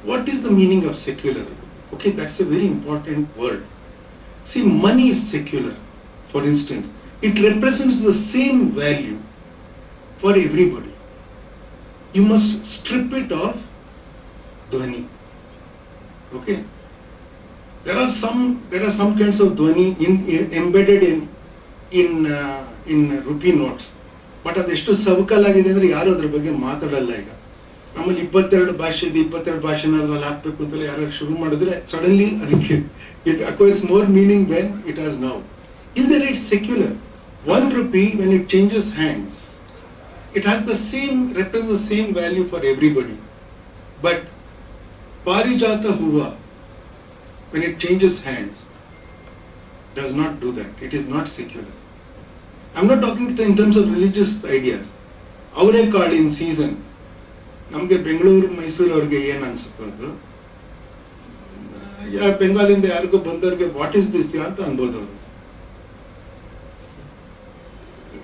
What is the meaning of secular? Okay, that's a very important word. See, money is secular, for instance. It represents the same value for everybody. You must strip it of dhwani. Okay? There are some kinds of dhwani embedded in rupee notes. But ಅದೆಷ್ಟು ಸವಕಲಾಗಿದೆ ಅಂದರೆ ಯಾರು ಅದ್ರ ಬಗ್ಗೆ ಮಾತಾಡಲ್ಲ. ಈಗ ನಮ್ಮಲ್ಲಿ 22 ಭಾಷೆನ ಅದ್ರಲ್ಲಿ ಹಾಕ್ಬೇಕು ಅಂತಲೇ ಯಾರು ಶುರು ಮಾಡಿದ್ರೆ ಸಡನ್ಲಿ ಅದಕ್ಕೆ it acquires more meaning then it has now. ಇಲ್ದರೆ it's secular. 1 rupee when it changes hands, it has represents the same value for everybody. But parijata huwa, when it changes hands, does not do that. It is not secular. I'm not talking in terms of religious ideas. ಅವರೇಕಾಳು in season, ನಮಗೆ ಬೆಂಗಳೂರು ಮೈಸೂರು ಅವ್ರಿಗೆ ಏನು ಅನ್ಸುತ್ತೋ ಅದು, ಬೆಂಗಾಲಿಂದ ಯಾರಿಗೂ ಬಂದವ್ರಿಗೆ what is this ಅಂತ ಅನ್ಬೋದು ಅವರು.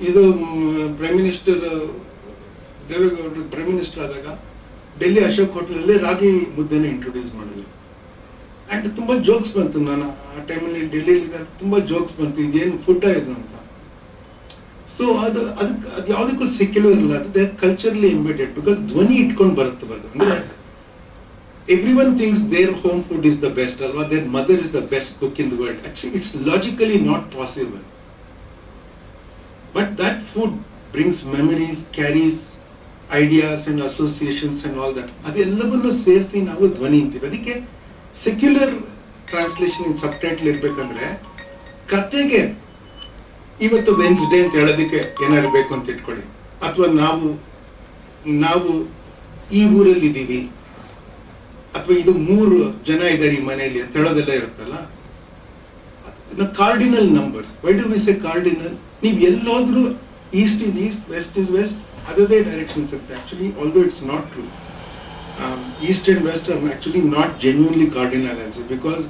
ಇದು ಪ್ರೈಮ್ ಮಿನಿಸ್ಟರ್ ದೇವೇಗೌಡರು ಪ್ರೈಮ್ ಮಿನಿಸ್ಟರ್ ಆದಾಗ ಡೆಲ್ಲಿ ಅಶೋಕ್ ಹೋಟೆಲಲ್ಲಿ ರಾಗಿ ಮುದ್ದೆನ ಇಂಟ್ರೊಡ್ಯೂಸ್ ಮಾಡಿದ್ರು. ಆ್ಯಂಡ್ ತುಂಬ ಜೋಕ್ಸ್ ಬಂತು. ನಾನು ಆ ಟೈಮಲ್ಲಿ ಡೆಲ್ಲಿಯಲ್ಲಿ ತುಂಬ ಜೋಕ್ಸ್ ಬಂತು, ಇದೇನು ಫುಡ್ ಇದು ಅಂತ. ಸೊ ಅದು ಯಾವುದಕ್ಕೂ ಸೆಕ್ಯುಲರ್ ಇಲ್ಲ, ಅದು ಕಲ್ಚರ್ಲಿ ಎಂಬೆಡೆಡ್. ಬಿಕಾಸ್ ಧ್ವನಿ ಇಟ್ಕೊಂಡು ಬರುತ್ತೆ ಅದು. ಅಂದರೆ every one thinks their home food is the best ಅಲ್ವಾ, their mother is the best cook in the world. It's logically not possible. But that food brings memories, carries ideas and associations and all that. ಅದೆಲ್ಲವನ್ನೂ ಸೇರಿಸಿ ನಾವು ಧ್ವನಿ ಅಂತೀವಿ. ಅದಕ್ಕೆ secular translation in subtitle ಇರ್ಬೇಕಂದ್ರೆ ಕತೆಗೆ ಇವತ್ತು ವೆನ್ಸ್ಡೇ ಅಂತ ಹೇಳೋದಕ್ಕೆ ಏನಾದ್ರು ಬೇಕು ಅಂತ ಇಟ್ಕೊಳ್ಳಿ, ಅಥವಾ ನಾವು ಈ ಊರಲ್ಲಿ ಇದ್ದೀವಿ, ಅಥವಾ ಇದು 3 ಜನ ಇದ್ದಾರೆ ಈ ಮನೆಯಲ್ಲಿ ಅಂತ ಹೇಳೋದೆಲ್ಲ ಇರುತ್ತಲ್ಲ. Cardinal numbers. Why do we say cardinal? ನೀವು ಎಲ್ಲೋದ್ರೂ east is east, west is west, ಅದೇ ಡೈರೆಕ್ಷನ್ಸ್ ಇರುತ್ತೆ. Actually although it's not true. East and west are actually not genuinely cardinal answer, because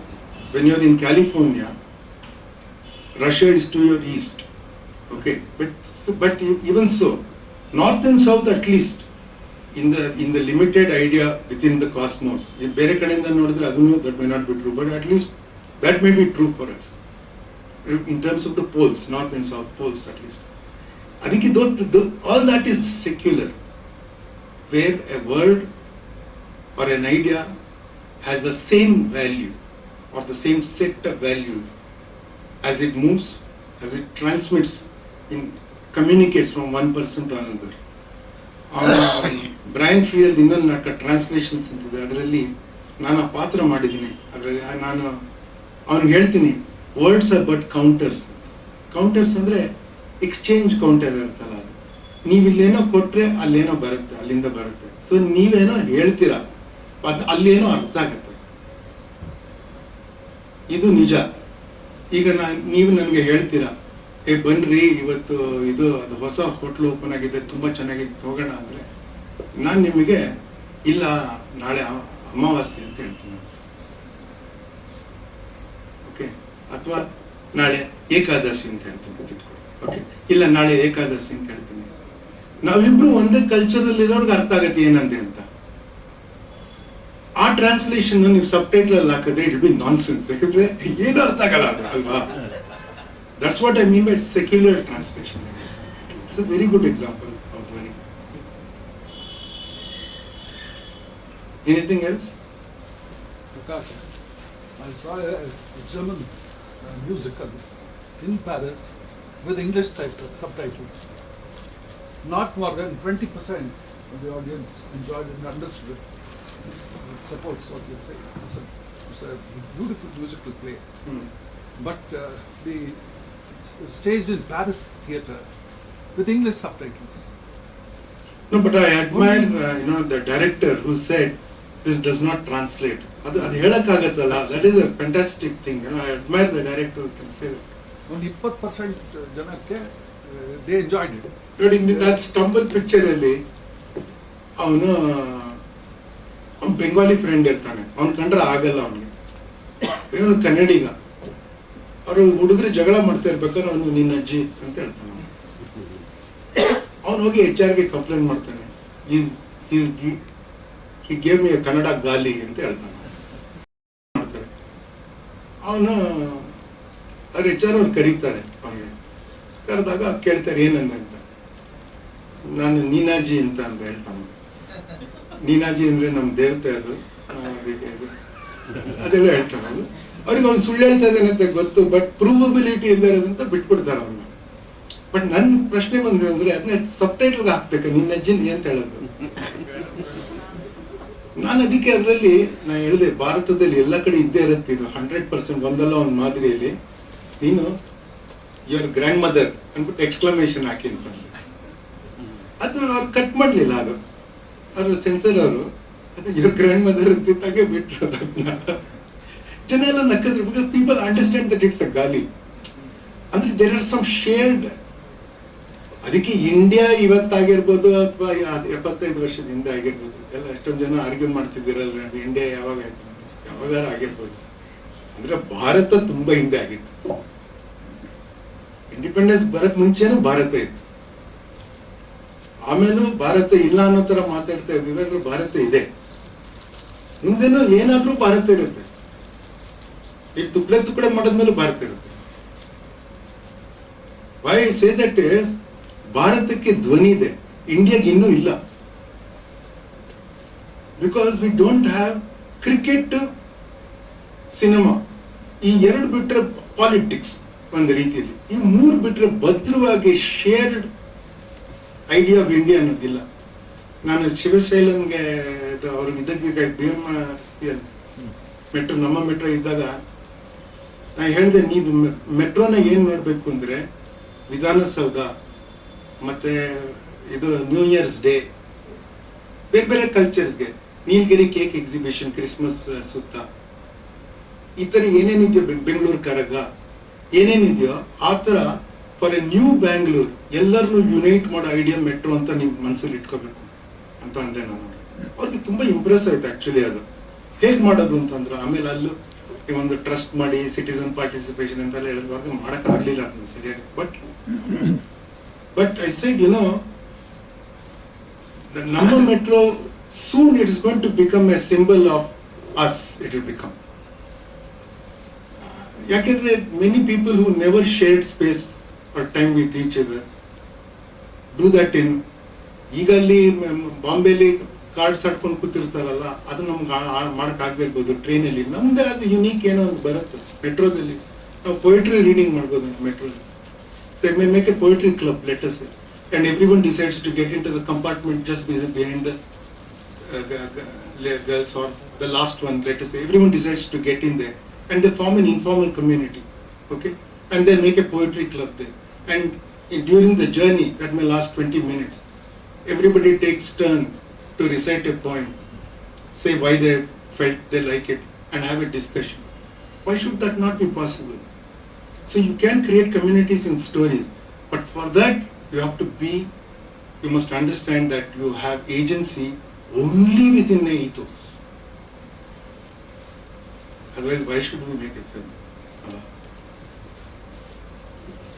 when you are in California, Russia is to your east, okay, but even so, north and south at least in the limited idea within the cosmos. If ಬೇರೆ ಕಡೆಯಿಂದ ನೋಡಿದ್ರೆ ಅದನ್ನು that may not be true, but at least that may be true for us in terms of the poles, north and south poles at least. ಅದಕ್ಕೆ all that is secular, where a word or an idea has the same value or the same set of values as it moves, as it transmits, communicates from one person to another. Brain ಫ್ರೀಯಲ್ದು ಇನ್ನೊಂದು ನಾಟಕ translations ಅಂತಿದೆ, ಅದರಲ್ಲಿ ನಾನು ಆ ಪಾತ್ರ ಮಾಡಿದ್ದೀನಿ. ಅದರಲ್ಲಿ ನಾನು ಅವ್ನಿಗೆ ಹೇಳ್ತೀನಿ, words are but counters. Counters ಅಂದರೆ ಎಕ್ಸ್ಚೇಂಜ್ ಕೌಂಟರ್ ಇರುತ್ತಲ್ಲ ಅದು. ನೀವಿಲ್ಲೇನೋ ಕೊಟ್ರೆ ಅಲ್ಲೇನೋ ಬರುತ್ತೆ, ಅಲ್ಲಿಂದ ಬರುತ್ತೆ. ಸೊ ನೀವೇನೋ ಹೇಳ್ತೀರಾ, ಅಲ್ಲೇನೋ ಅರ್ಥ ಆಗುತ್ತೆ. ಇದು ನಿಜ. ಈಗ ನೀವು ನನಗೆ ಹೇಳ್ತೀರಾ, ಬನ್ರಿ ಇವತ್ತು ಅದು ಹೊಸ ಹೋಟ್ಲು ಓಪನ್ ಆಗಿದೆ, ತುಂಬಾ ಚೆನ್ನಾಗಿದೆ, ಹೋಗೋಣ ಅಂದ್ರೆ ನಾನು ನಿಮಗೆ ಇಲ್ಲ ನಾಳೆ ಅಮಾವಾಸ್ಯೆ ಅಂತ ಹೇಳ್ತೀನಿ. ಓಕೆ, ಅಥವಾ ನಾಳೆ ಏಕಾದಶಿ ಅಂತ ಹೇಳ್ತೀನಿ. ಓಕೆ, ಇಲ್ಲ ನಾಳೆ ಏಕಾದಶಿ ಅಂತ ಹೇಳ್ತೀನಿ. ನಾವಿಬ್ರು ಒಂದೇ ಕಲ್ಚರಲ್ಲಿ ಇರೋರ್ಗೆ ಅರ್ಥ ಆಗತ್ತೆ ಏನಂದೆ ಅಂತ. ಆ ಟ್ರಾನ್ಸ್ಲೇಷನ್ ನೀವು ಸಬ್ ಟೈಟಲ್ ಅಲ್ಲಿ ಹಾಕಿದ್ರೆ ಇಟ್ ಬಿ ನಾನ್ ಸೆನ್ಸ್. ಯಾಕಂದ್ರೆ ಏನು ಅರ್ಥ ಆಗಲ್ಲ ಅದು, ಅಲ್ವಾ? That's what I mean by secular translation. It's a very good example of ಧ್ವನಿ. Anything else? Prakash, I saw a German musical in Paris with English subtitles. Not more than 20% of the audience enjoyed and understood it. It supports what you say. It's a beautiful musical play. But the staged in Paris theatre with English subtitles. No, but I admire the director who said this does not translate. ಅದು ಹೇಳಕ್ಕಾಗತ್ತಲ್ಲ. That is a fantastic thing. I admire the director who can say that. Only 20% ಜನಕ್ಕೆ they enjoyed it. ನೋಡಿ, ನಾನು stumble picture ಅಲ್ಲಿ ಅವನು Bengali friend ಇರ್ತಾನೆ, ಅವ್ನು ಕಂಡ್ರೆ ಆಗಲ್ಲ ಅವನಿಗೆ. ಇವನು ಕನ್ನಡಿಗ. ಅವರು ಹುಡುಗರು ಜಗಳ ಮಾಡ್ತಾ ಇರ್ಬೇಕಾದ್ರೆ ಅವನು ನಿನ್ನ ಅಜ್ಜಿ ಅಂತ ಹೇಳ್ತಾನೆ. ಅವನು ಹೋಗಿ HR ಕಂಪ್ಲೇಂಟ್ ಮಾಡ್ತಾನೆ. he gave me a Kannada gaali ಅಂತ ಹೇಳ್ತಾನೆ. ಮಾಡ್ತಾರೆ ಅವನು ಅವ್ರ HR ಅವ್ರು ಕರೀತಾರೆ. ಅವನಿಗೆ ಕರೆದಾಗ ಕೇಳ್ತಾರೆ ಏನಂದ ಅಂತ. ನಾನು ನೀನಾಜಿ ಅಂತ ಹೇಳ್ತಾನೆ. ನೀನಾಜಿ ಅಂದ್ರೆ ನಮ್ ದೇವತೆ, ಅದು ಅದೆಲ್ಲ ಹೇಳ್ತಾನೆ. ಅವ್ರಿಗೆ ಅವ್ನು ಸುಳ್ಳು ಹೇಳ್ತಾ ಇದ್ದಾನೆ ಅಂತ ಗೊತ್ತು, ಬಟ್ ಪ್ರೂವಬಿಲಿಟಿ ಇಲ್ಲ ಇರೋದಂತ ಬಿಟ್ಬಿಡ್ತಾರೆ ಅವನ್ನ. ಬಟ್ ನನ್ನ ಪ್ರಶ್ನೆ ಬಂದ್ರೆ ಅಂದ್ರೆ ಅದನ್ನ ಸಬ್ ಟೈಟಲ್ಗೆ ಹಾಕ್ಬೇಕು, ನಿನ್ನ ಅಜ್ಜಿ ಅಂತ ಹೇಳೋದು. ನಾನು ಅದಕ್ಕೆ ಅದರಲ್ಲಿ ನಾನು ಹೇಳಿದೆ, ಭಾರತದಲ್ಲಿ ಎಲ್ಲ ಕಡೆ ಇದ್ದೇ ಇರುತ್ತೆ ಇದು 100%. ಒಂದಲ್ಲ ಒಂದು ಮಾದರಿಯಲ್ಲಿ ನೀನು ಯುವರ್ ಗ್ರ್ಯಾಂಡ್ ಮದರ್ ಅನ್ಬಿಟ್ಟು ಎಕ್ಸ್ಕ್ಲಮೇಷನ್ ಹಾಕಿ ಅಂತ. ಅದು ಅವ್ರು ಕಟ್ ಮಾಡಲಿಲ್ಲ. ಅವರು ಸೆನ್ಸರ್ ಅವರು ಅದು ಯುವರ್ ಗ್ರ್ಯಾಂಡ್ ಮದರ್ ಅಂತಿದ್ದಾಗೆ ಬಿಟ್ರು ಅದನ್ನ. ಜನ ಎಲ್ಲ ನಕ್ಕಿದ್ರು, because people understand that it's a gaali. ಅಂದ್ರೆ ದೇರ್ ಆರ್ ಸಮ್ ಶೇರ್ಡ್. ಅದಕ್ಕೆ ಇಂಡಿಯಾ ಇವತ್ತಾಗಿರ್ಬೋದು ಅಥವಾ 75 ವರ್ಷದ ಹಿಂದೆ ಆಗಿರ್ಬೋದು, ಎಲ್ಲ ಎಷ್ಟೊಂದು ಜನ ಆರ್ಗ್ಯೂ ಮಾಡ್ತಿದ್ದೀರಲ್ಲ ಇಂಡಿಯಾ ಯಾವಾಗಾರ ಆಗಿರ್ಬೋದು. ಅಂದ್ರೆ ಭಾರತ ತುಂಬಾ ಹಿಂದೆ ಆಗಿತ್ತು. ಇಂಡಿಪೆಂಡೆನ್ಸ್ ಬರಕ್ ಮುಂಚೆನೂ ಭಾರತ ಇತ್ತು. ಆಮೇಲೂ ಭಾರತ ಇಲ್ಲ ಅನ್ನೋ ತರ ಮಾತಾಡ್ತಾ ಇದ್ದೀವಿ, ಅಂದ್ರೆ ಭಾರತ ಇದೆ. ಮುಂದೆನೂ ಏನಾದ್ರೂ ಭಾರತ ಇರುತ್ತೆ. ಈಗ ತುಕಡೆ ಮಾಡಿದ್ಮೇಲೆ ಭಾರತ ಇರುತ್ತೆ. ವೈ ಸೇ ದಟ್ ಇಸ್, ಭಾರತಕ್ಕೆ ಧ್ವನಿ ಇದೆ, ಇಂಡಿಯಾಗೆ ಇನ್ನೂ ಇಲ್ಲ. Because we don't have cricket, cinema, ಈ ಎರಡು ಬಿಟ್ರೆ ಪಾಲಿಟಿಕ್ಸ್ ಒಂದು ರೀತಿಯಲ್ಲಿ, ಈ ಮೂರು ಬಿಟ್ರೆ ಭದ್ರವಾಗಿ ಶೇರ್ಡ್ ಐಡಿಯಾ ಆಫ್ ಇಂಡಿಯಾ ಅನ್ನೋದಿಲ್ಲ. ನಾನು ಶಿವಶೈಲನ್ಗೆ ಅವ್ರಿಗೆ ಇದ್ದಕ್ಕೆ BMRC ಮೆಟ್ರೋ, ನಮ್ಮ ಮೆಟ್ರೋ ಇದ್ದಾಗ ನಾನು ಹೇಳಿದೆ, ನೀವು ಮೆಟ್ರೋನ ಏನ್ ಮಾಡ್ಬೇಕು ಅಂದ್ರೆ ವಿಧಾನಸೌಧ ಮತ್ತೆ ಇದು ನ್ಯೂ ಇಯರ್ಸ್ ಡೇ, ಬೇರೆ ಬೇರೆ ಕಲ್ಚರ್ಸ್ಗೆ, ನೀಲಗಿರಿ ಕೇಕ್ ಎಕ್ಸಿಬಿಷನ್ ಕ್ರಿಸ್ಮಸ್ ಸುತ್ತ, ಈ ತರ ಏನೇನಿದೆಯೋ, ಬೆಂಗಳೂರು ಕರಗ ಏನೇನಿದೆಯೋ ಆ ತರ ಫಾರ್ ಎ ನ್ಯೂ ಬ್ಯಾಂಗ್ಳೂರ್ ಎಲ್ಲರನ್ನು ಯುನೈಟ್ ಮಾಡೋ ಐಡಿಯಾ ಮೆಟ್ರೋ ಅಂತ ನೀವು ಮನಸ್ಸಲ್ಲಿ ಇಟ್ಕೋಬೇಕು ಅಂತ ಅಂದೆ ನಾನು. ಅವ್ರಿಗೆ ತುಂಬಾ ಇಂಪ್ರೆಸ್ ಆಯ್ತು ಆಕ್ಚುಲಿ ಅದು ಹೇಗ್ ಮಾಡೋದು ಅಂತಂದ್ರೆ. ಆಮೇಲೆ ಅಲ್ಲೂ ಒಂದು ಟ್ರಸ್ಟ್ ಮಾಡಿ ಸಿಟಿಸನ್ ಪಾರ್ಟಿಸಿಪೇಷನ್ ಅಂತೆಲ್ಲ ಹೇಳಿದ್ವಾಗ ಮಾಡಕ್ ಆಗ್ಲಿಲ್ಲ ಅದನ್ನ ಸರಿಯಾಗಿ. But I said, the number metro soon it is going to become a symbol of us. It will become. ಯಾಕೆಂದ್ರೆ many people who never shared space or time with each other do that in. ಈಗ ಅಲ್ಲಿ ಬಾಂಬೆಲಿ cards ಹಾಡ್ಕೊಂಡು ಕೂತಿರ್ತಾರಲ್ಲ, ಅದು ನಮ್ಗೆ ಮಾಡಕ್ ಆಗ್ಬಿರ್ಬೋದು. ಟ್ರೈನಲ್ಲಿ ನಮ್ದೇ ಅದು unique ಏನೋ ಒಂದು ಬರುತ್ತೆ. ಮೆಟ್ರೋದಲ್ಲಿ ನಾವು ಪೊಯಿಟ್ರಿ ರೀಡಿಂಗ್ ಮಾಡ್ಬೋದು ಮೆಟ್ರೋದಲ್ಲಿ. They may make a poetry club, let us say, and everyone decides to get into the compartment just behind the girls, or the last one, let us say. Everyone decides to get in there, and they form an informal community, okay? And they make a poetry club there. And during the journey, that may last 20 minutes, everybody takes turns to recite a poem, say why they felt they like it, and have a discussion. Why should that not be possible? So you can create communities in stories, but for that you must understand that you have agency only within the ethos. Otherwise, why should we make a film?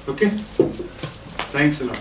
Okay? Thanks a lot.